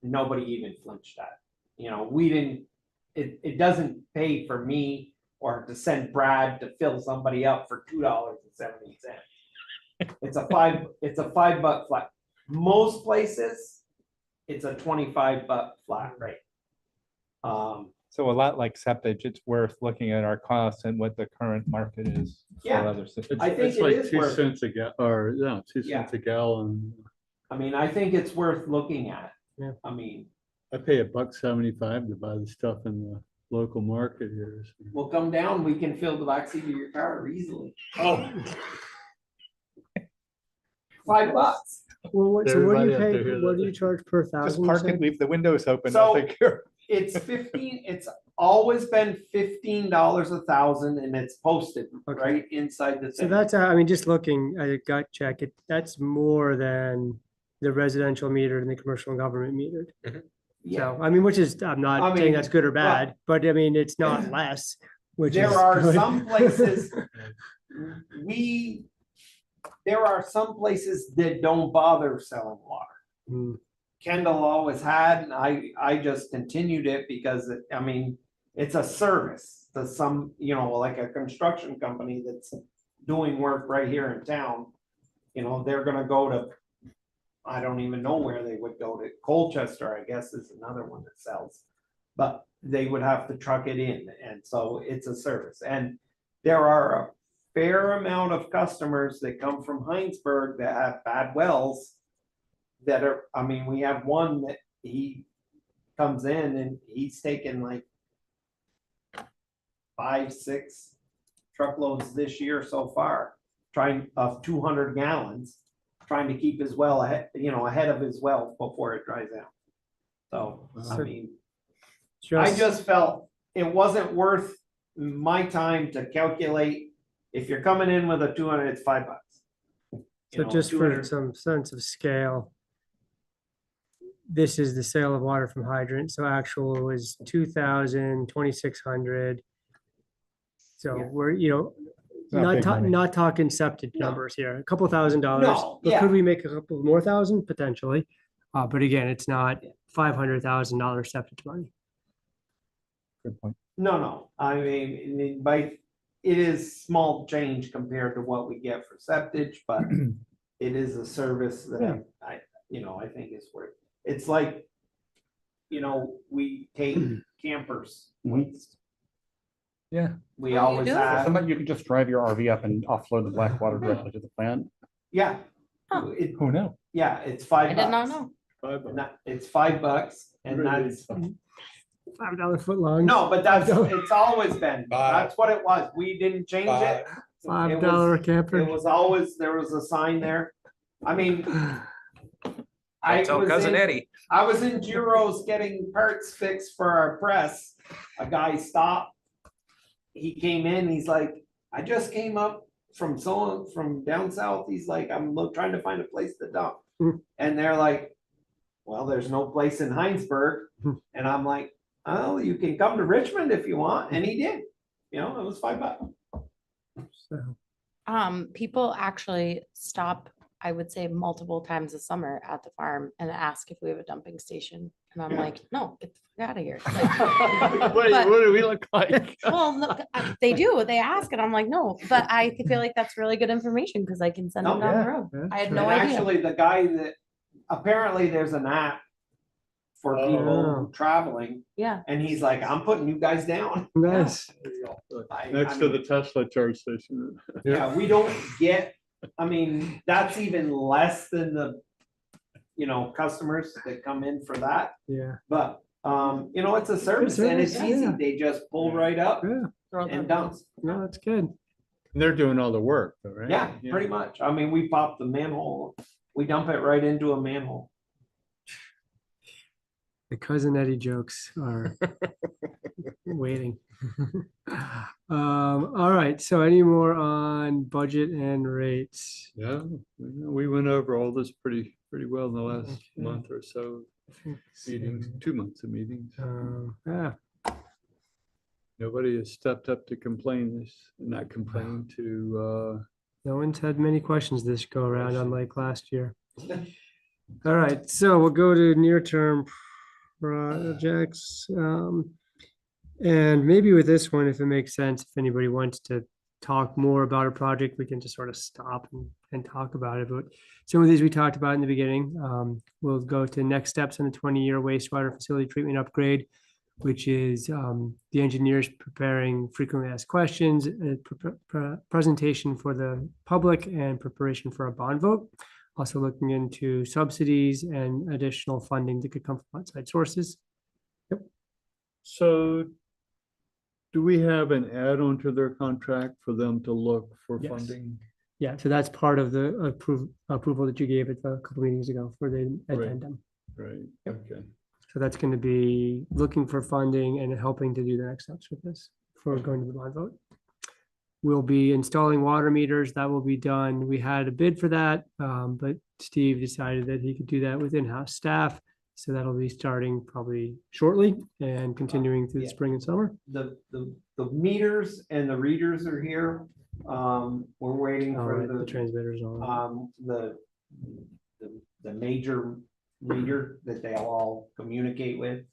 Speaker 5: Nobody even flinched at it. We didn't, it doesn't pay for me or to send Brad to fill somebody up for $2.70. It's a $5 flat. Most places, it's a $25 flat rate.
Speaker 7: So a lot like septic, it's worth looking at our costs and what the current market is for
Speaker 5: Yeah.
Speaker 7: other systems.
Speaker 5: I think
Speaker 4: It's
Speaker 5: it
Speaker 4: like
Speaker 5: is
Speaker 4: 2
Speaker 5: worth-
Speaker 4: cents a or, no, 2
Speaker 5: Yeah.
Speaker 4: cents a gallon.
Speaker 5: I mean, I think it's worth looking at.
Speaker 2: Yeah.
Speaker 5: I mean,
Speaker 4: I pay $1.75 to buy the stuff in the local market here. so.
Speaker 5: we'll come down, we can fill the back seat of your car easily.
Speaker 4: Oh.
Speaker 5: $5.
Speaker 2: Well, so what do
Speaker 4: Everybody
Speaker 2: you
Speaker 4: up
Speaker 2: pay,
Speaker 4: there hear
Speaker 2: what
Speaker 4: that?
Speaker 2: do you charge per
Speaker 7: Just
Speaker 2: thousand? you
Speaker 7: park it,
Speaker 2: said?
Speaker 7: leave the windows open.
Speaker 5: So-
Speaker 7: they'll take care.
Speaker 5: It's it's always been $15 a thousand and it's posted
Speaker 2: Okay.
Speaker 5: right inside the
Speaker 2: So
Speaker 5: thing.
Speaker 2: that's, I mean, just looking at a gut check, that's more than the residential metered and the commercial and government metered.
Speaker 5: Yeah,
Speaker 2: So, I mean, which is, I'm
Speaker 5: I
Speaker 2: not saying
Speaker 5: mean,
Speaker 2: that's good or bad, but I mean, it's not less, which
Speaker 5: there
Speaker 2: is
Speaker 5: are
Speaker 2: good.
Speaker 5: some places there are some places that don't bother selling water.
Speaker 2: Hmm.
Speaker 5: Kendall always had, and I just continued it because, I mean, it's a service to some, like a construction company that's doing work right here in town. They're gonna go to, I don't even know where they would go to, Colchester, I guess, is another one that sells. But they would have to truck it in, and so it's a service, and there are a fair amount of customers that come from Heinsberg that have bad wells. That are, I mean, we have one that he comes in and he's taken like 5-6 truckloads this year so far, trying of 200 gallons, trying to keep his well ahead, ahead of his well before it dries out. So, I
Speaker 2: So
Speaker 5: mean, I
Speaker 2: Just,
Speaker 5: just felt it wasn't worth my time to calculate. If you're coming in with a 200, it's $5.
Speaker 2: so just for
Speaker 5: 200
Speaker 2: some sense of scale, this is the sale of water from hydrant, so actual was 2,000, 2,600. So
Speaker 5: Yeah.
Speaker 2: we're,
Speaker 7: Not big money.
Speaker 2: not talking septic
Speaker 5: No.
Speaker 2: numbers here, a couple $1,000s.
Speaker 5: No,
Speaker 2: But
Speaker 5: yeah.
Speaker 2: could we make a couple more thousand? Potentially. But again, it's not $500,000 septic money.
Speaker 7: Good point.
Speaker 5: No, I mean, it is small change compared to what we get for septic, but it is a service that I think is worth. It's like, we take campers. waste.
Speaker 7: Yeah.
Speaker 5: We
Speaker 1: Oh, you
Speaker 5: always
Speaker 1: do?
Speaker 5: have,
Speaker 3: Somebody, you can just drive your RV up and offload the black water directly to the plant.
Speaker 5: yeah.
Speaker 1: Huh.
Speaker 7: Who knew?
Speaker 5: Yeah, it's
Speaker 1: I
Speaker 5: $5.
Speaker 1: did not know.
Speaker 5: It's $5 and
Speaker 4: Really?
Speaker 5: that's,
Speaker 2: $5 foot long.
Speaker 5: no, but that's,
Speaker 2: $5
Speaker 5: it's always been, that's what it was. We didn't change it.
Speaker 2: $5 camper.
Speaker 5: It was always, there was a sign there. I mean, I was in Giro's getting parts fixed for our press. A guy stopped. He came in, he's like, I just came up from down south. He's like, I'm trying to find a place to dump.
Speaker 2: Hmm.
Speaker 5: And they're like, well, there's no place in Heinsberg.
Speaker 2: Hmm.
Speaker 5: And I'm like, oh, you can come to Richmond if you want. And he did. It was $5.
Speaker 2: So,
Speaker 1: People actually stop, I would say multiple times a summer at the farm and ask if we have a dumping station. And I'm like, no, get the fuck out of here. Like,
Speaker 4: What
Speaker 1: But-
Speaker 4: do we look like?
Speaker 1: well, look, they do, they ask and I'm like, no, but I feel like that's really good information because I can send them
Speaker 5: Oh,
Speaker 1: down the
Speaker 2: yeah,
Speaker 1: road.
Speaker 2: yeah,
Speaker 1: I had
Speaker 2: sure.
Speaker 1: no
Speaker 5: And
Speaker 1: idea.
Speaker 5: actually, the guy that, apparently there's an app for people
Speaker 2: Oh.
Speaker 5: traveling,
Speaker 1: Yeah.
Speaker 5: and he's like, I'm putting you guys down.
Speaker 2: nice.
Speaker 4: Next to the Tesla charge station.
Speaker 5: Yeah, we don't get, I mean, that's even less than the, customers that come in for that,
Speaker 2: Yeah,
Speaker 5: but, it's a service and it's
Speaker 2: service,
Speaker 5: easy.
Speaker 2: yeah.
Speaker 5: They just pull right up
Speaker 2: yeah,
Speaker 1: Throw
Speaker 5: and
Speaker 1: them-
Speaker 5: dump.
Speaker 2: no, that's good.
Speaker 4: They're doing all the work, though, right?
Speaker 5: Yeah, pretty much. I mean, we pop the manhole, we dump it right into a manhole.
Speaker 2: The cousin Eddie jokes are waiting. All right, so any more on budget and rates?
Speaker 4: Yeah, we went over all this pretty well in the last
Speaker 2: Okay.
Speaker 4: month or so, meetings, 2 months of meetings.
Speaker 2: Yeah,
Speaker 4: Nobody has stepped up to not complain to,
Speaker 2: no one's had many questions this go around, unlike last year. All right, so we'll go to near-term projects. And maybe with this one, if it makes sense, if anybody wants to talk more about a project, we can just sort of stop and talk about it. But some of these we talked about in the beginning. We'll go to next steps on the 20-year wastewater facility treatment upgrade, which is the engineers preparing frequently asked questions, presentation for the public, and preparation for a bond vote. Also looking into subsidies and additional funding that could come from outside sources.
Speaker 4: so do we have an add-on to their contract for them to look for
Speaker 2: Yes.
Speaker 4: funding?
Speaker 2: Yeah, so that's part of the approval that you gave it a couple meetings ago for the
Speaker 4: Right.
Speaker 2: addendum.
Speaker 4: Right,
Speaker 2: Yep.
Speaker 4: okay.
Speaker 2: So that's going to be looking for funding and helping to do the next steps with this for going to the bond vote. We'll be installing water meters. That will be done. We had a bid for that, but Steve decided that he could do that with in-house staff. So that'll be starting probably shortly and continuing through the
Speaker 5: Yeah.
Speaker 2: spring and summer.
Speaker 5: The meters and the readers are here. We're waiting
Speaker 2: All
Speaker 5: for
Speaker 2: right, the transmitters and all that.
Speaker 5: the major reader that they'll all communicate with.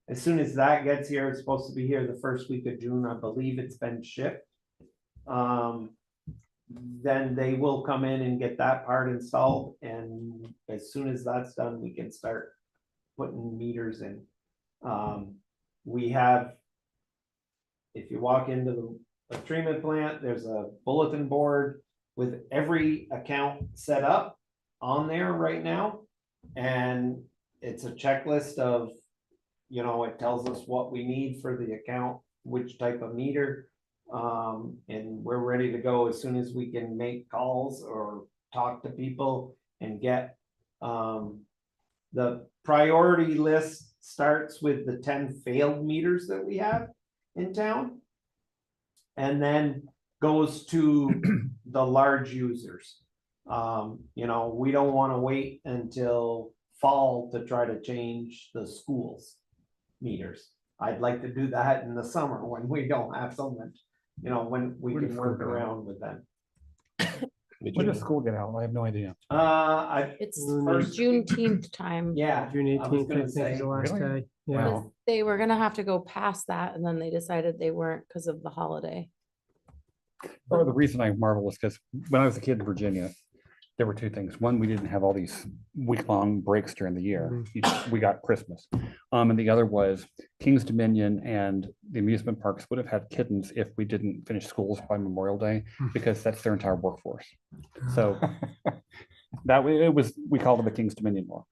Speaker 5: As soon as that gets here, it's supposed to be here the first week of June, I believe it's been shipped. Then they will come in and get that part installed, and as soon as that's done, we can start putting meters in. We have, if you walk into the treatment plant, there's a bulletin board with every account set up on there right now. And it's a checklist of, you know, it tells us what we need for the account, which type of meter. And we're ready to go as soon as we can make calls or talk to people and get, the priority list starts with the 10 failed meters that we have in town. And then goes to the large users. You know, we don't want to wait until fall to try to change the schools meters. I'd like to do that in the summer when we don't have so much, you know, when we
Speaker 8: Where
Speaker 5: can
Speaker 8: does
Speaker 5: work
Speaker 8: school go?
Speaker 5: around with them.
Speaker 8: When does school get out? I have no idea.
Speaker 1: It's
Speaker 5: First-
Speaker 1: Juneteenth time.
Speaker 5: Yeah.
Speaker 2: June
Speaker 5: I was
Speaker 2: 18th, I
Speaker 5: gonna
Speaker 2: think,
Speaker 5: say,
Speaker 2: is the last
Speaker 8: Really?
Speaker 2: day. Yeah.
Speaker 1: Because they were gonna have to go past that, and then they decided they weren't because of the holiday.
Speaker 3: Part of the reason I marvel is because when I was a kid in Virginia, there were two things. One, we didn't have all these week-long breaks during the year. We got Christmas. And the other was King's Dominion and the amusement parks would have had kittens if we didn't finish schools by Memorial Day, because that's their entire workforce. So that way it was, we called it the King's Dominion War.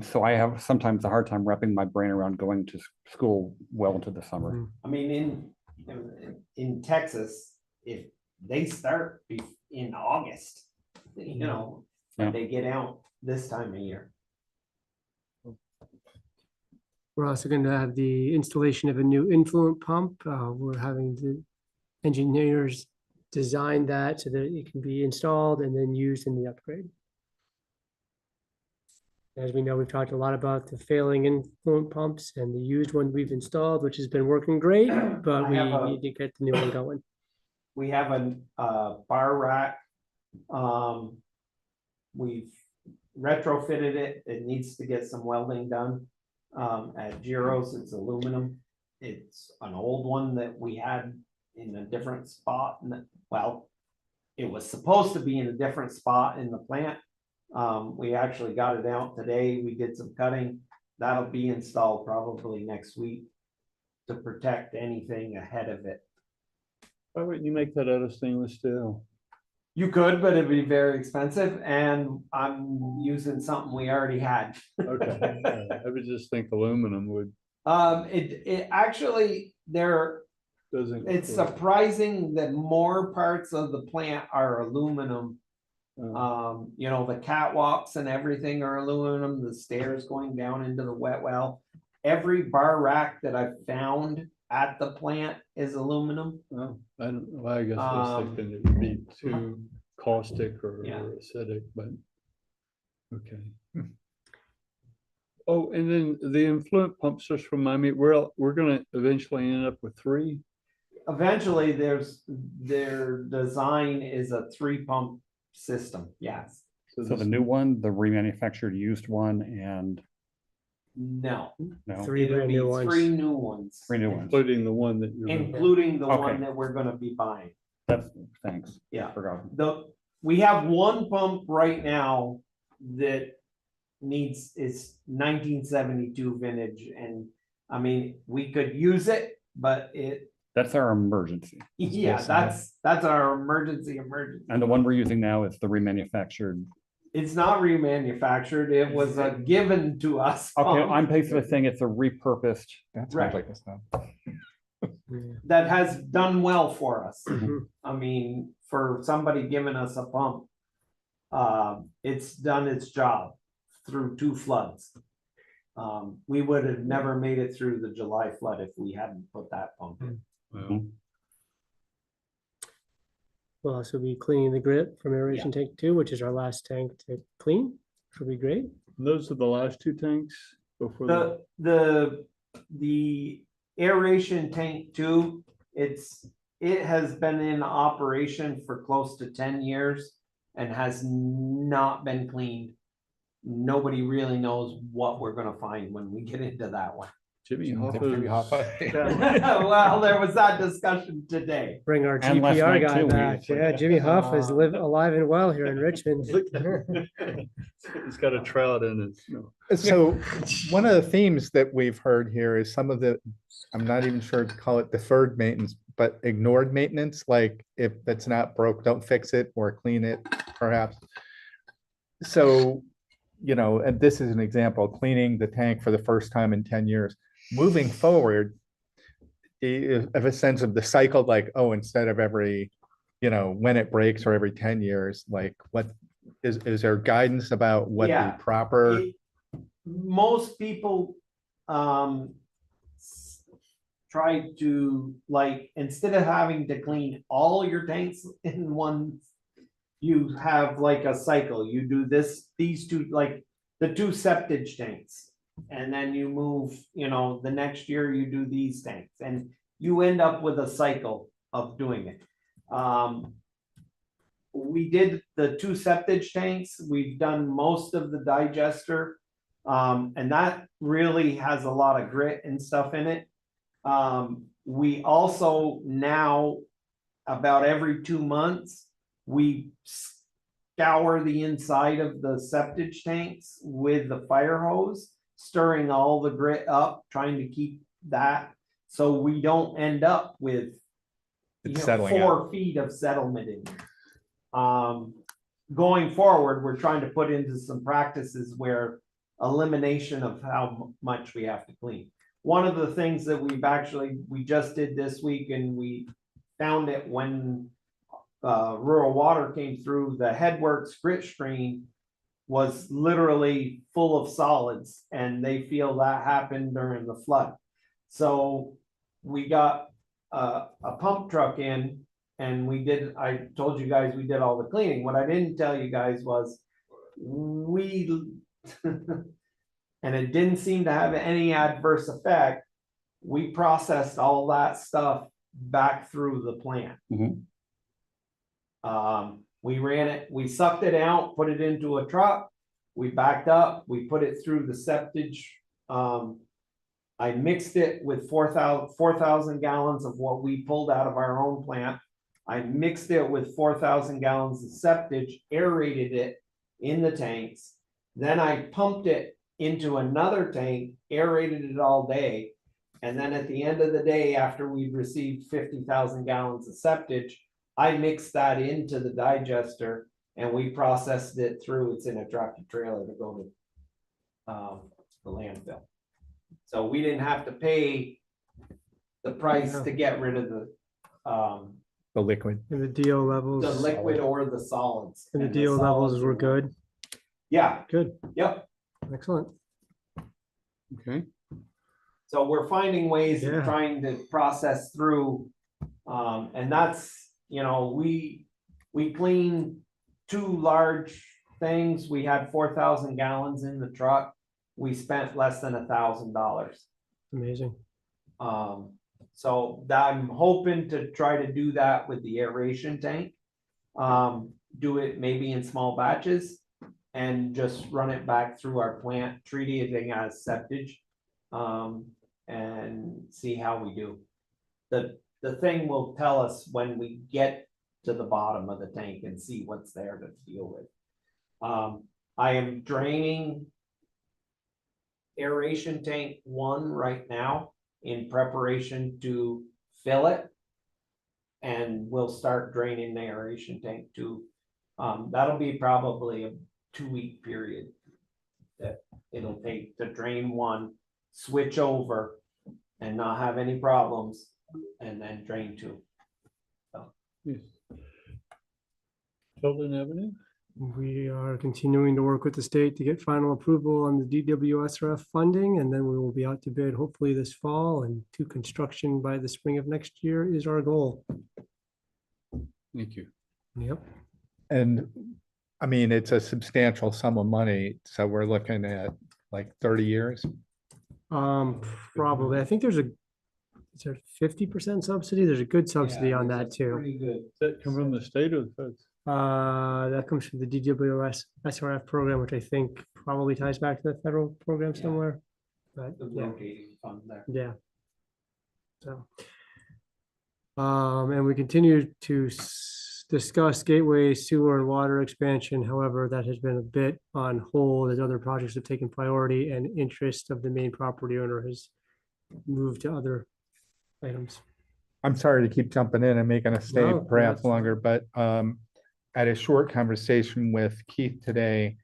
Speaker 3: So I have sometimes a hard time wrapping my brain around going to school well into the summer.
Speaker 5: I mean, in Texas, if they start in August, you know,
Speaker 3: Yeah.
Speaker 5: they get out this time of year.
Speaker 2: We're also going to have the installation of a new influent pump. We're having the engineers design that so that it can be installed and then used in the upgrade. As we know, we've talked a lot about the failing influent pumps and the used one we've installed, which has been working great, but
Speaker 5: I
Speaker 2: we
Speaker 5: have a-
Speaker 2: need to get the new one going.
Speaker 5: We have a bar rack. We've retrofitted it. It needs to get some welding done. At Giro's, it's aluminum. It's an old one that we had in a different spot. Well, it was supposed to be in a different spot in the plant. We actually got it out today. We did some cutting. That'll be installed probably next week to protect anything ahead of it.
Speaker 4: Why wouldn't you make that out of stainless steel?
Speaker 5: You could, but it'd be very expensive, and I'm using something we already had.
Speaker 4: Okay, I would just think aluminum would,
Speaker 5: It actually,
Speaker 4: doesn't.
Speaker 5: it's surprising that more parts of the plant are aluminum. You know, the catwalks and everything are aluminum, the stairs going down into the wet well. Every bar rack that I've found at the plant is aluminum.
Speaker 4: Well, I don't, well, I guess I was thinking it would be too caustic or
Speaker 5: Yeah.
Speaker 4: acidic, but, okay. Oh, and then the influent pumps, just remind me, we're gonna eventually end up with 3?
Speaker 5: Eventually, their design is a 3-pump system, yes.
Speaker 3: So
Speaker 4: this-
Speaker 3: the new one, the remanufactured used one, and
Speaker 5: No.
Speaker 3: no,
Speaker 2: Three
Speaker 5: It'll
Speaker 2: brand
Speaker 5: be
Speaker 2: new ones.
Speaker 5: 3 new ones.
Speaker 3: 3 new ones.
Speaker 4: Including the one that you're.
Speaker 5: Including the
Speaker 3: Okay.
Speaker 5: one that we're gonna be buying.
Speaker 3: That's, thanks.
Speaker 5: Yeah.
Speaker 3: Forgot.
Speaker 5: We have one pump right now that is 1972 vintage, and I mean, we could use it, but
Speaker 3: That's our emergency.
Speaker 5: yeah, that's our emergency.
Speaker 3: And the one we're using now is the remanufactured.
Speaker 5: It's not remanufactured, it was a given to us.
Speaker 3: Okay,
Speaker 5: pump
Speaker 3: I'm basically saying it's a repurposed.
Speaker 8: That
Speaker 5: Right.
Speaker 8: sounds like this stuff.
Speaker 5: That has done well for us.
Speaker 2: Mhm.
Speaker 5: I mean, for somebody giving us a pump, it's done its job through 2 floods. We would have never made it through the July flood if we hadn't put that pump in.
Speaker 4: Well,
Speaker 2: We'll also be cleaning the grip from aeration tank 2, which is our last tank to clean, which will be great.
Speaker 4: Those are the last 2 tanks? before the,
Speaker 5: The aeration tank too, it has been in operation for close to 10 years and has not been cleaned. Nobody really knows what we're gonna find when we get into that one.
Speaker 4: Jimmy
Speaker 8: Jimmy
Speaker 4: Hoffa's.
Speaker 8: Hoffa.
Speaker 5: Well, there was that discussion today.
Speaker 2: Bring our
Speaker 3: And last
Speaker 2: GPR
Speaker 3: night
Speaker 2: guy
Speaker 3: too,
Speaker 2: back.
Speaker 3: it's like-
Speaker 2: Yeah, Jimmy Hoff is alive and well here in Richmond.
Speaker 4: He's got a trout in his,
Speaker 7: So one of the themes that we've heard here is some of the, I'm not even sure to call it deferred maintenance, but ignored maintenance, like if it's not broke, don't fix it or clean it perhaps. So, and this is an example, cleaning the tank for the first time in 10 years. Moving forward, of a sense of the cycle, like, oh, instead of every, when it breaks or every 10 years, like what is there guidance about what the
Speaker 5: Yeah.
Speaker 7: proper?
Speaker 5: Most people, try to, like, instead of having to clean all your tanks in one, you have like a cycle, you do these two, like the 2 septage tanks. And then you move, the next year you do these tanks and you end up with a cycle of doing it. We did the 2 septage tanks, we've done most of the digester. And that really has a lot of grit and stuff in it. We also now, about every 2 months, we scour the inside of the septage tanks with the fire hose, stirring all the grit up, trying to keep that, so we don't end up with
Speaker 7: It's settling
Speaker 5: 4 feet of settlement in there. Going forward, we're trying to put into some practices where elimination of how much we have to clean. One of the things that we just did this week, and we found it when rural water came through, the Headworks grit screen was literally full of solids, and they feel that happened during the flood. So we got a pump truck in, and I told you guys we did all the cleaning. What I didn't tell you guys was and it didn't seem to have any adverse effect. We processed all that stuff back through the plant.
Speaker 3: Mhm.
Speaker 5: We ran it, we sucked it out, put it into a truck, we backed up, we put it through the septage. I mixed it with 4,000 gallons of what we pulled out of our own plant. I mixed it with 4,000 gallons of septage, aerated it in the tanks. Then I pumped it into another tank, aerated it all day. And then at the end of the day, after we received 50,000 gallons of septage, I mixed that into the digester and we processed it through. It's in a tractor trailer to go to the landfill. So we didn't have to pay the price to get rid of
Speaker 7: The liquid.
Speaker 2: And the DO levels.
Speaker 5: the liquid or the solids.
Speaker 2: And the
Speaker 5: the
Speaker 2: DO levels
Speaker 5: solids
Speaker 2: were good.
Speaker 5: Yeah,
Speaker 2: Good.
Speaker 5: yep.
Speaker 2: Excellent.
Speaker 4: okay.
Speaker 5: So we're finding ways
Speaker 2: Yeah.
Speaker 5: of trying to process through, and that's, we cleaned 2 large things. We had 4,000 gallons in the truck. We spent less than $1,000.
Speaker 2: Amazing.
Speaker 5: So that I'm hoping to try to do that with the aeration tank. Do it maybe in small batches and just run it back through our plant, treat it as septage. And see how we do. The thing will tell us when we get to the bottom of the tank and see what's there to deal with. I am draining aeration tank 1 right now in preparation to fill it. And we'll start draining the aeration tank 2. That'll be probably a 2-week period that it'll take to drain 1, switch over and not have any problems, and then drain 2.
Speaker 4: Yes. Tilden Avenue?
Speaker 2: We are continuing to work with the state to get final approval on the DWSRF funding, and then we will be out to bid hopefully this fall and to construction by the spring of next year is our goal.
Speaker 4: Thank you.
Speaker 2: Yep.
Speaker 7: And I mean, it's a substantial sum of money. So we're looking at like 30 years.
Speaker 2: Probably. I think there's a, is there 50% subsidy? There's a good subsidy on that too.
Speaker 5: Pretty good.
Speaker 4: Does that come from the state or the feds?
Speaker 2: That comes from the DWS SRF program, which I think probably ties back to the federal program
Speaker 5: Yeah.
Speaker 2: somewhere. But
Speaker 5: The
Speaker 2: yeah,
Speaker 5: rotating fund there.
Speaker 2: yeah. So. And we continue to discuss gateway sewer and water expansion. However, that has been a bit on hold as other projects have taken priority and interest of the main property owner has moved to other items.
Speaker 7: I'm sorry to keep jumping in and making us stay
Speaker 2: No,
Speaker 7: perhaps
Speaker 2: that's fine.
Speaker 7: longer, but at a short conversation with Keith today,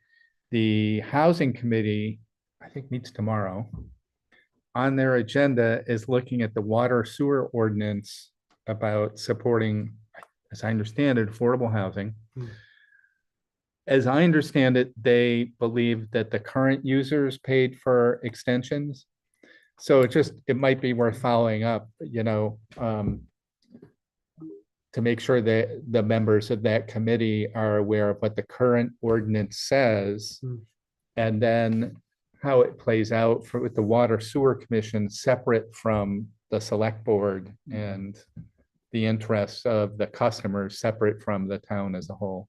Speaker 7: the housing committee, I think meets tomorrow. On their agenda is looking at the water sewer ordinance about supporting, as I understand it, affordable housing.
Speaker 2: Hmm.
Speaker 7: As I understand it, they believe that the current users paid for extensions. So it might be worth following up, to make sure that the members of that committee are aware of what the current ordinance says.
Speaker 2: Hmm.
Speaker 7: And then how it plays out with the Water Sewer Commission separate from the select board and the interests of the customers separate from the town as a whole.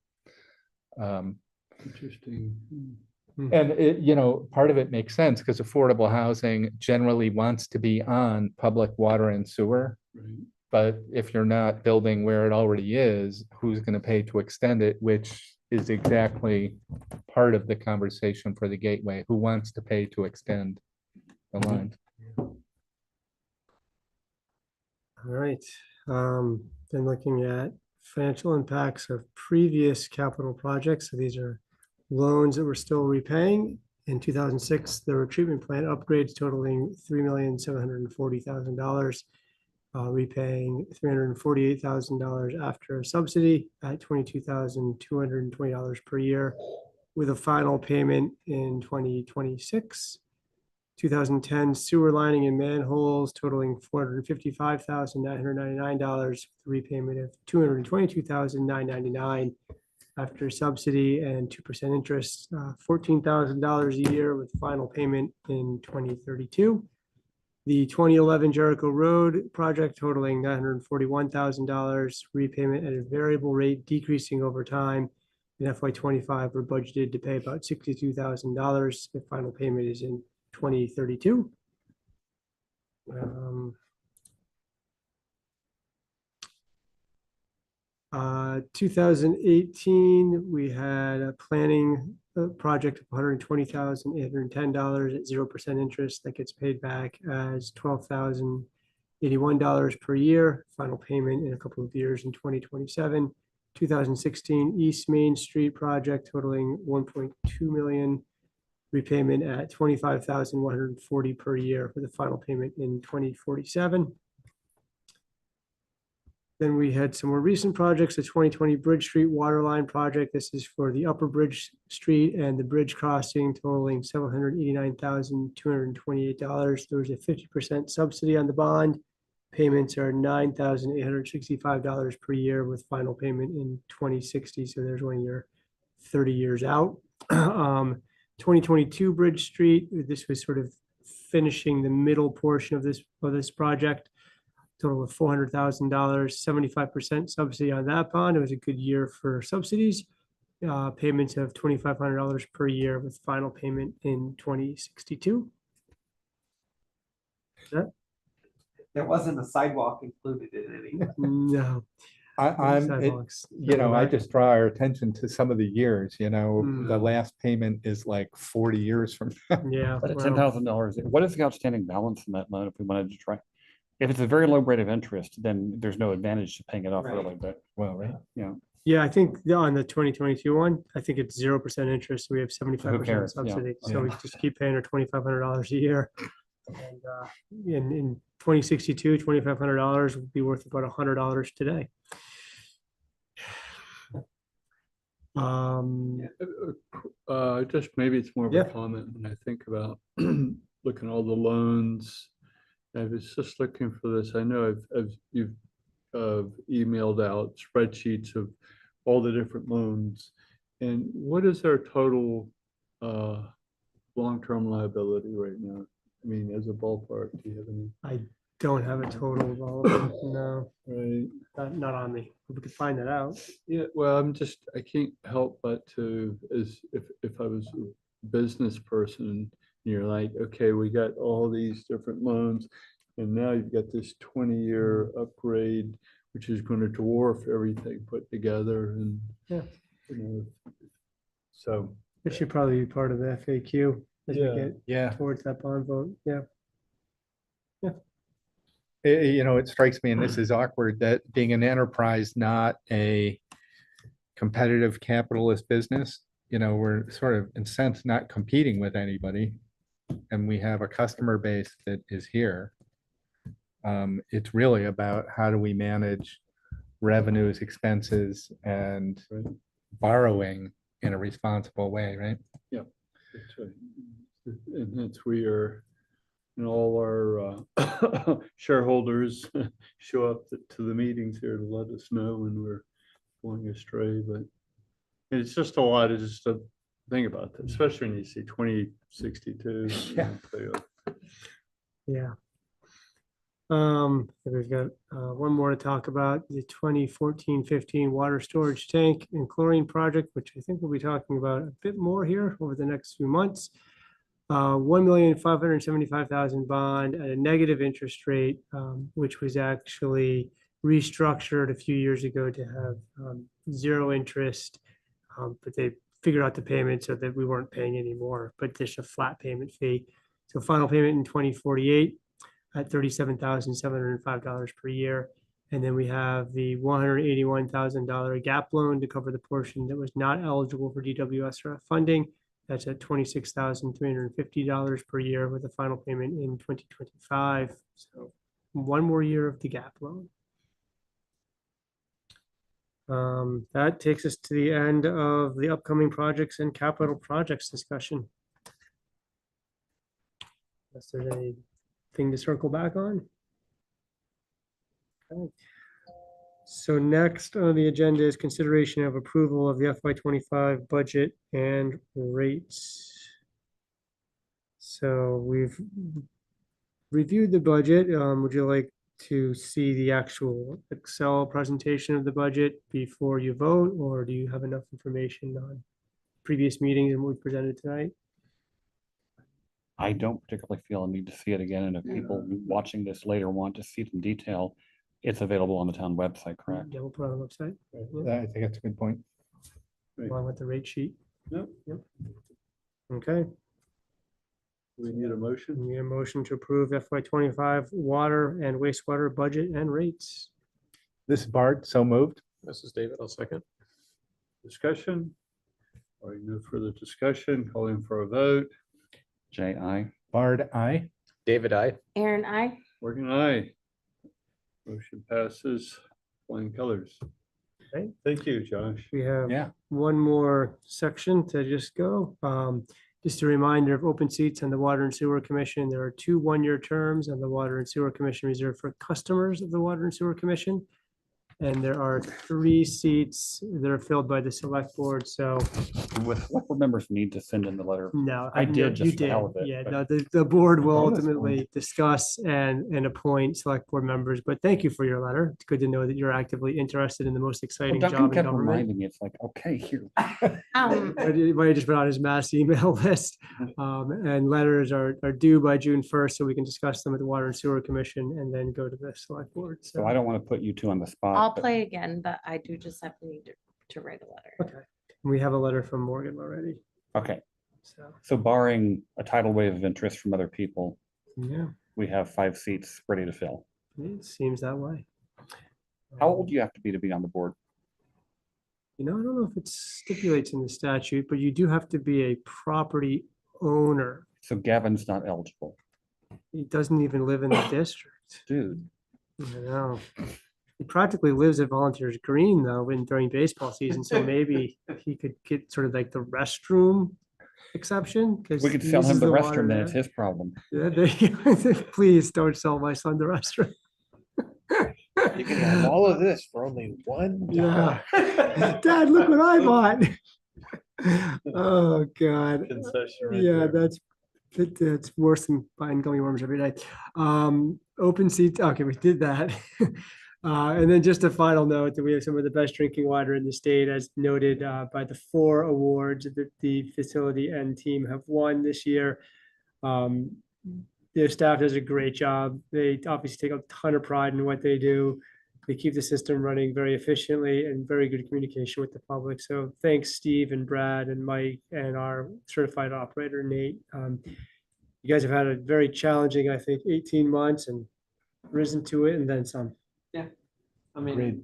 Speaker 4: Interesting.
Speaker 7: And part of it makes sense because affordable housing generally wants to be on public water and sewer.
Speaker 4: Right.
Speaker 7: But if you're not building where it already is, who's going to pay to extend it, which is exactly part of the conversation for the gateway. Who wants to pay to extend the line?
Speaker 2: All right, then looking at financial impacts of previous capital projects. So these are loans that we're still repaying. In 2006, there were treatment plant upgrades totaling $3,740,000, repaying $348,000 after a subsidy at $22,220 per year, with a final payment in 2026. 2010 sewer lining and manholes totaling $455,999, repayment of $222,999 after subsidy and 2% interest, $14,000 a year with final payment in 2032. The 2011 Jericho Road project totaling $941,000, repayment at a variable rate decreasing over time. In FY25, we're budgeted to pay about $62,000. The final payment is in 2032. 2018, we had a planning project of $120,810 at 0% interest that gets paid back as $12,081 per year. Final payment in a couple of years in 2027. 2016 East Main Street project totaling $1.2 million. Repayment at $25,140 per year for the final payment in 2047. Then we had some more recent projects, the 2020 Bridge Street Waterline project. This is for the Upper Bridge Street and the bridge crossing totaling $789,228. There was a 50% subsidy on the bond. Payments are $9,865 per year with final payment in 2060. So there's 1 year, 30 years out. 2022 Bridge Street, this was sort of finishing the middle portion of this project. Total of $400,000, 75% subsidy on that bond. It was a good year for subsidies. Payments of $2,500 per year with final payment in 2062.
Speaker 5: There wasn't a sidewalk included in any.
Speaker 2: No.
Speaker 7: I
Speaker 2: Sidewalks.
Speaker 7: just draw our attention to some of the years, the
Speaker 2: Mm.
Speaker 7: last payment is like 40 years from now.
Speaker 2: Yeah.
Speaker 3: But at
Speaker 2: well,
Speaker 3: $10,000, what is the outstanding balance in that loan if we wanted to try? If it's a very low rate of interest, then there's no advantage to paying it off
Speaker 5: Right.
Speaker 3: early, but
Speaker 7: Well, right.
Speaker 2: Yeah, I think on the 2022 one, I think it's 0% interest. We have 75%
Speaker 3: cares? Yeah.
Speaker 2: subsidy. So we just keep paying her $2,500 a year. And in 2062, $2,500 would be worth about $100 today.
Speaker 4: Just maybe it's more of
Speaker 2: Yeah.
Speaker 4: a comment when I think about looking at all the loans. I was just looking for this. I know you've emailed out spreadsheets of all the different loans. And what is our total long-term liability right now? I mean, as a ballpark, do you have any?
Speaker 2: I don't have a total of all of them, no,
Speaker 4: Right.
Speaker 2: not on me. We could find that out.
Speaker 4: Yeah, well, I can't help but to, as if I was a business person, and you're like, okay, we got all these different loans, and now you've got this 20-year upgrade, which is going to dwarf everything put together, and
Speaker 2: Yeah.
Speaker 4: you know, so
Speaker 2: It should probably be part of the FAQ as we
Speaker 4: Yeah.
Speaker 2: get
Speaker 7: Yeah.
Speaker 2: towards that bond vote, yeah.
Speaker 7: You know, it strikes me, and this is awkward, that being an enterprise, not a competitive capitalist business, you know, we're sort of in sense not competing with anybody. And we have a customer base that is here. It's really about how do we manage revenues, expenses, and
Speaker 4: Right.
Speaker 7: borrowing in a responsible way, right?
Speaker 4: that's right. And hence we are, and all our shareholders show up to the meetings here to let us know when we're going astray, but it's just a lot of just to think about that, especially when you see 2062.
Speaker 7: Yeah.
Speaker 2: Yeah. We've got one more to talk about, the 2014-15 water storage tank and chlorine project, which I think we'll be talking about a bit more here over the next few months. 1,575,000 bond at a negative interest rate, which was actually restructured a few years ago to have zero interest. But they figured out the payment so that we weren't paying anymore, but just a flat payment fee. So final payment in 2048 at $37,705 per year. And then we have the $181,000 gap loan to cover the portion that was not eligible for DWSRF funding. That's at $26,350 per year with a final payment in 2025. So one more year of the gap loan. That takes us to the end of the upcoming projects and capital projects discussion. Unless there's anything to circle back on. Okay. So next on the agenda is consideration of approval of the FY25 budget and rates. So we've reviewed the budget. Would you like to see the actual Excel presentation of the budget before you vote, or do you have enough information on previous meetings and what we presented tonight?
Speaker 3: I don't particularly feel a need to see it again, and if people watching this later want to see it in detail, it's available on the town website, correct?
Speaker 2: Yeah, we'll put it on the website
Speaker 7: I think that's a good point.
Speaker 2: along with the rate sheet.
Speaker 4: Yep.
Speaker 2: Okay,
Speaker 4: We need a motion.
Speaker 2: we need a motion to approve FY25 water and wastewater budget and rates.
Speaker 7: This is Bart, so moved.
Speaker 6: This is David. I'll second.
Speaker 4: Discussion? Or no further discussion, calling for a vote.
Speaker 3: J.I.
Speaker 7: Bard, aye.
Speaker 6: David, I.
Speaker 1: Aaron, I.
Speaker 4: Working aye. Motion passes, flying colors.
Speaker 2: Okay.
Speaker 4: Thank you, Josh.
Speaker 2: We have
Speaker 7: Yeah.
Speaker 2: one more section to just go. Just a reminder of open seats on the Water and Sewer Commission. There are 2 one-year terms on the Water and Sewer Commission reserved for customers of the Water and Sewer Commission. And there are 3 seats that are filled by the select board, so
Speaker 3: With select board members need to send in the letter.
Speaker 2: no.
Speaker 3: I
Speaker 2: no,
Speaker 3: did just
Speaker 2: you
Speaker 3: for the hell of it,
Speaker 2: Yeah,
Speaker 3: but-
Speaker 2: no, the board will
Speaker 3: Oh, that's fine.
Speaker 2: ultimately discuss and appoint select board members, but thank you for your letter. It's good to know that you're actively interested in the most
Speaker 3: Well,
Speaker 2: exciting
Speaker 3: Duncan
Speaker 2: job in
Speaker 3: kept
Speaker 2: government.
Speaker 3: reminding me, it's like, okay, here.
Speaker 2: Everybody just put on his mass email list. And letters are due by June 1st, so we can discuss them at the Water and Sewer Commission and then go to the select board.
Speaker 3: So I don't want to put you two on the spot.
Speaker 1: I'll
Speaker 3: but
Speaker 1: play again, but I do just have to need to write a letter.
Speaker 2: Okay, we have a letter from Morgan already,
Speaker 3: Okay,
Speaker 2: so,
Speaker 3: so barring a tidal wave of interest from other people,
Speaker 2: yeah,
Speaker 3: we have 5 seats ready to fill.
Speaker 2: it seems that way.
Speaker 3: How old do you have to be on the board?
Speaker 2: You know, I don't know if it stipulates in the statute, but you do have to be a property owner.
Speaker 3: So Gavin's not eligible.
Speaker 2: He doesn't even live in the district.
Speaker 3: Dude,
Speaker 2: I know. He practically lives at Volunteers Green though, during baseball season, so maybe he could get sort of like the restroom exception. 'Cause
Speaker 3: we could
Speaker 2: he
Speaker 3: sell him
Speaker 2: uses
Speaker 3: the
Speaker 2: water
Speaker 3: restroom, then
Speaker 2: there.
Speaker 3: it's his problem.
Speaker 2: Yeah, there you go. Please don't sell my son the restroom.
Speaker 6: You can have all of this for only $1.
Speaker 2: Yeah. Dad, look what I bought. Oh, God.
Speaker 4: Concession right
Speaker 2: Yeah,
Speaker 4: there.
Speaker 2: It's worse than buying gummy worms every day. Open seats, okay, we did that. And then just a final note that we have some of the best drinking water in the state, as noted by the 4 awards that the facility and team have won this year. Their staff does a great job. They obviously take a ton of pride in what they do. They keep the system running very efficiently and very good communication with the public. So thanks, Steve and Brad and Mike and our certified operator, Nate. You guys have had a very challenging, I think, 18 months and risen to it and then some.
Speaker 5: I mean,
Speaker 3: Agreed.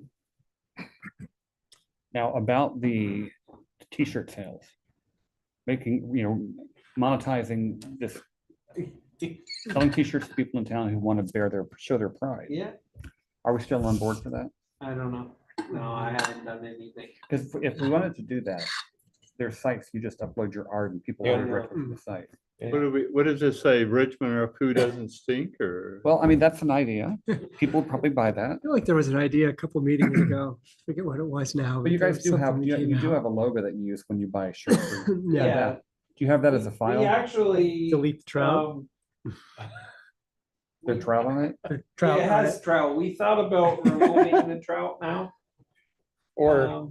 Speaker 3: Now, about the t-shirt sales, making, monetizing this, selling t-shirts to people in town who want to show their pride.
Speaker 5: yeah,
Speaker 3: Are we still on board for that?
Speaker 5: I don't know. No, I haven't done anything.
Speaker 3: Because if we wanted to do that, there's sites, you just upload your art and people
Speaker 6: Yeah.
Speaker 3: order directly from the site.
Speaker 4: What does it say? Richmond, our food doesn't stink, or?
Speaker 3: Well, I mean, that's an idea. People would probably buy that.
Speaker 2: I feel like there was an idea a couple meetings ago. Forget what it was now.
Speaker 3: But you
Speaker 2: there
Speaker 3: guys
Speaker 2: was
Speaker 3: do have,
Speaker 2: something that
Speaker 3: you
Speaker 2: came
Speaker 3: you do
Speaker 2: out.
Speaker 3: have a logo that you use when you buy a shirt. Do you have
Speaker 2: Yeah,
Speaker 3: that- do you have that as a
Speaker 5: We
Speaker 3: file?
Speaker 5: actually.
Speaker 2: delete the trout.
Speaker 3: The trout on it?
Speaker 2: The trout
Speaker 5: It
Speaker 2: on
Speaker 5: has
Speaker 2: it.
Speaker 5: trout. We thought about removing the trout now.
Speaker 6: Or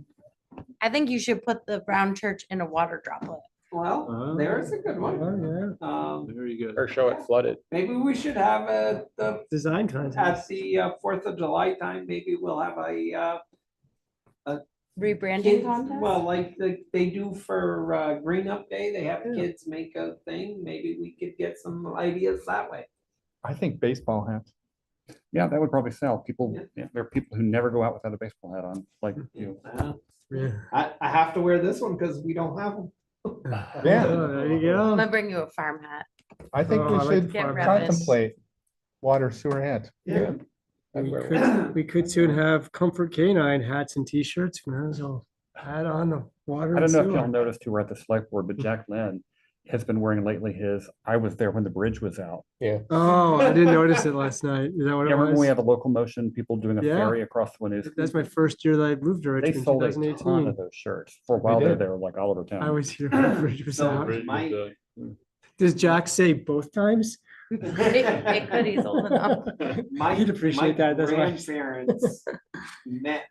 Speaker 1: I think you should put the brown church in a water droplet.
Speaker 5: Well, there's a good one.
Speaker 2: Oh, yeah.
Speaker 4: There you go.
Speaker 6: or show it flooded.
Speaker 5: Maybe we should have the
Speaker 2: Design contest.
Speaker 5: at the 4th of July time, maybe we'll have a
Speaker 1: Rebranding
Speaker 5: kids,
Speaker 1: contest?
Speaker 5: well, like they do for Green Up Day, they have kids make a thing, maybe we could get some ideas that way.
Speaker 7: I think baseball hats.
Speaker 3: Yeah, that would probably sell. People,
Speaker 5: Yeah.
Speaker 3: yeah, there are people who never go out without a baseball hat on, like you.
Speaker 2: Yeah.
Speaker 5: I have to wear this one because we don't have them.
Speaker 7: Yeah.
Speaker 2: Oh, there you
Speaker 1: I'm
Speaker 2: go.
Speaker 1: gonna bring you a farm hat.
Speaker 7: I think
Speaker 2: Oh,
Speaker 7: we
Speaker 2: I like
Speaker 7: should
Speaker 2: the
Speaker 1: Get
Speaker 2: farm
Speaker 1: rabbits.
Speaker 7: contemplate water sewer hats.
Speaker 5: Yeah.
Speaker 2: We could soon have Comfort Canine hats and t-shirts. Who knows? I'll add on the water.
Speaker 3: I
Speaker 2: and
Speaker 3: don't know if
Speaker 2: sewer.
Speaker 3: y'all noticed who were at the select board, but Jack Lynn has been wearing lately I was there when the bridge was out.
Speaker 2: Oh, I didn't notice it last night. Is that what
Speaker 3: Yeah,
Speaker 2: it
Speaker 3: remember when we
Speaker 2: was?
Speaker 3: had the local motion, people doing a
Speaker 2: Yeah.
Speaker 3: ferry across the Winooski?
Speaker 2: That's my first year that I moved to
Speaker 3: They
Speaker 2: Richmond,
Speaker 3: sold a ton
Speaker 2: 2018.
Speaker 3: of those shirts. For a while
Speaker 7: did.
Speaker 3: they were like all over town.
Speaker 2: I was here when the bridge was
Speaker 5: So-
Speaker 2: out.
Speaker 4: Bridge was,
Speaker 5: Mike-
Speaker 2: Does Jack say both times?
Speaker 1: It could, he's old enough.
Speaker 2: He'd appreciate that, that's why.
Speaker 5: Grandparents met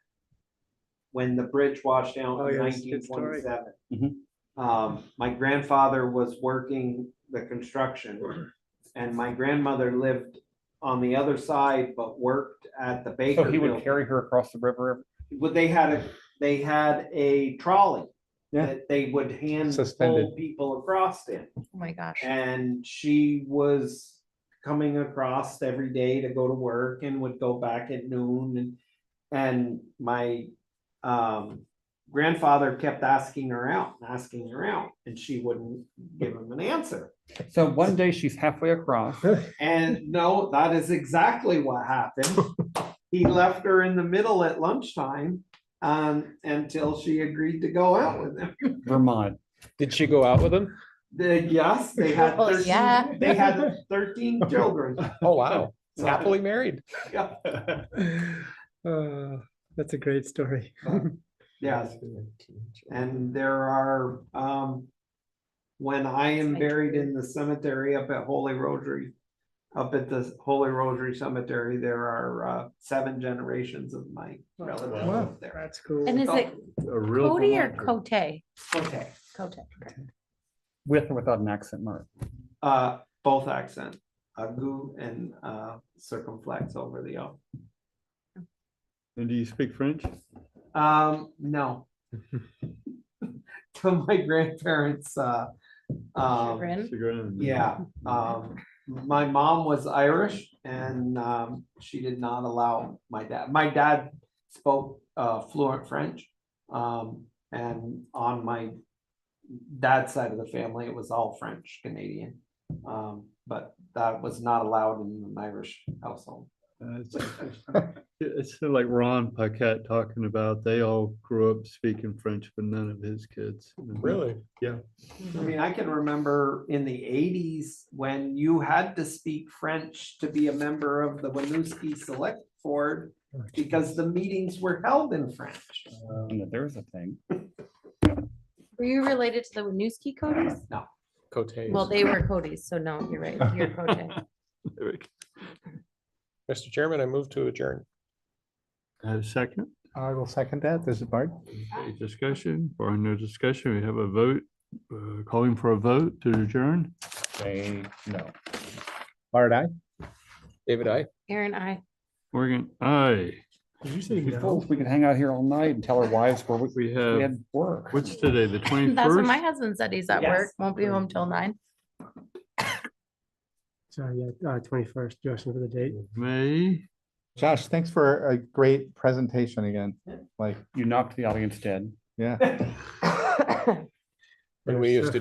Speaker 5: when the bridge washed down
Speaker 2: Oh,
Speaker 5: in
Speaker 2: yes, good story.
Speaker 5: 1927. My grandfather was working the construction and my grandmother lived on the other side, but worked at the baker.
Speaker 3: So he would
Speaker 5: building.
Speaker 3: carry her across the river.
Speaker 5: Well, they had a trolley
Speaker 7: Yeah.
Speaker 5: that they would hand
Speaker 7: Suspended.
Speaker 5: pull people across in.
Speaker 1: Oh my gosh.
Speaker 5: And she was coming across every day to go to work and would go back at noon and my grandfather kept asking her out, and she wouldn't give him an answer.
Speaker 3: So one day she's halfway across.
Speaker 5: And no, that is exactly what happened. He left her in the middle at lunchtime until she agreed to go out with him.
Speaker 3: Vermont.
Speaker 6: Did she go out with him?
Speaker 5: Yes, they had
Speaker 1: Well,
Speaker 5: 13,
Speaker 1: yeah.
Speaker 5: they had 13 children.
Speaker 6: Oh, wow. Happily married.
Speaker 5: Yeah.
Speaker 2: That's a great story.
Speaker 5: Yes, and there are, when I am buried in the cemetery up at Holy Rosary, up at the Holy Rosary Cemetery, there are 7 generations of my relatives
Speaker 2: Wow,
Speaker 5: up there.
Speaker 2: that's cool.
Speaker 1: And is it
Speaker 4: A real
Speaker 1: Cody or
Speaker 4: Vermonter.
Speaker 1: Cote?
Speaker 5: Okay,
Speaker 1: Cote.
Speaker 3: With or without an accent mark.
Speaker 5: both accent, agu and circumflex over the O.
Speaker 4: And do you speak French?
Speaker 5: No. To my grandparents,
Speaker 1: Chagrin?
Speaker 4: Chagrin.
Speaker 5: yeah, my mom was Irish and she did not allow my dad. My dad spoke fluent French. And on my dad's side of the family, it was all French Canadian. But that was not allowed in an Irish household.
Speaker 4: It's like Ron Paquette talking about, they all grew up speaking French, but none of his kids.
Speaker 6: Really?
Speaker 4: Yeah.
Speaker 5: I mean, I can remember in the 80s when you had to speak French to be a member of the Winooski Select Board because the meetings were held in French.
Speaker 3: And there's a thing.
Speaker 1: Were you related to the Winooski Codys?
Speaker 6: Cotes.
Speaker 1: Well, they were Cody's, so no, you're right. You're Cote.
Speaker 4: There we go.
Speaker 6: Mr. Chairman, I move to adjourn.
Speaker 4: A second,
Speaker 7: I will second that. This is Bart.
Speaker 4: any discussion or no discussion? We have a vote, calling for a vote to adjourn.
Speaker 3: Say no.
Speaker 7: Bart, aye.
Speaker 6: David, I.
Speaker 1: Aaron, I.
Speaker 4: Morgan, aye.
Speaker 2: Did you say
Speaker 3: We
Speaker 2: no?
Speaker 3: told us we could hang out here all night and tell our wives where we
Speaker 4: We
Speaker 3: we
Speaker 4: have,
Speaker 3: had work.
Speaker 4: what's today, the
Speaker 1: That's what my
Speaker 4: 21st?
Speaker 1: husband said. He's at
Speaker 5: Yes.
Speaker 1: work, won't be home till 9.
Speaker 2: Sorry, yeah, 21st, Justin, for the date.
Speaker 4: May.
Speaker 7: Josh, thanks for a great presentation again. Like,
Speaker 3: You knocked the audience dead.
Speaker 7: yeah.
Speaker 6: And we used to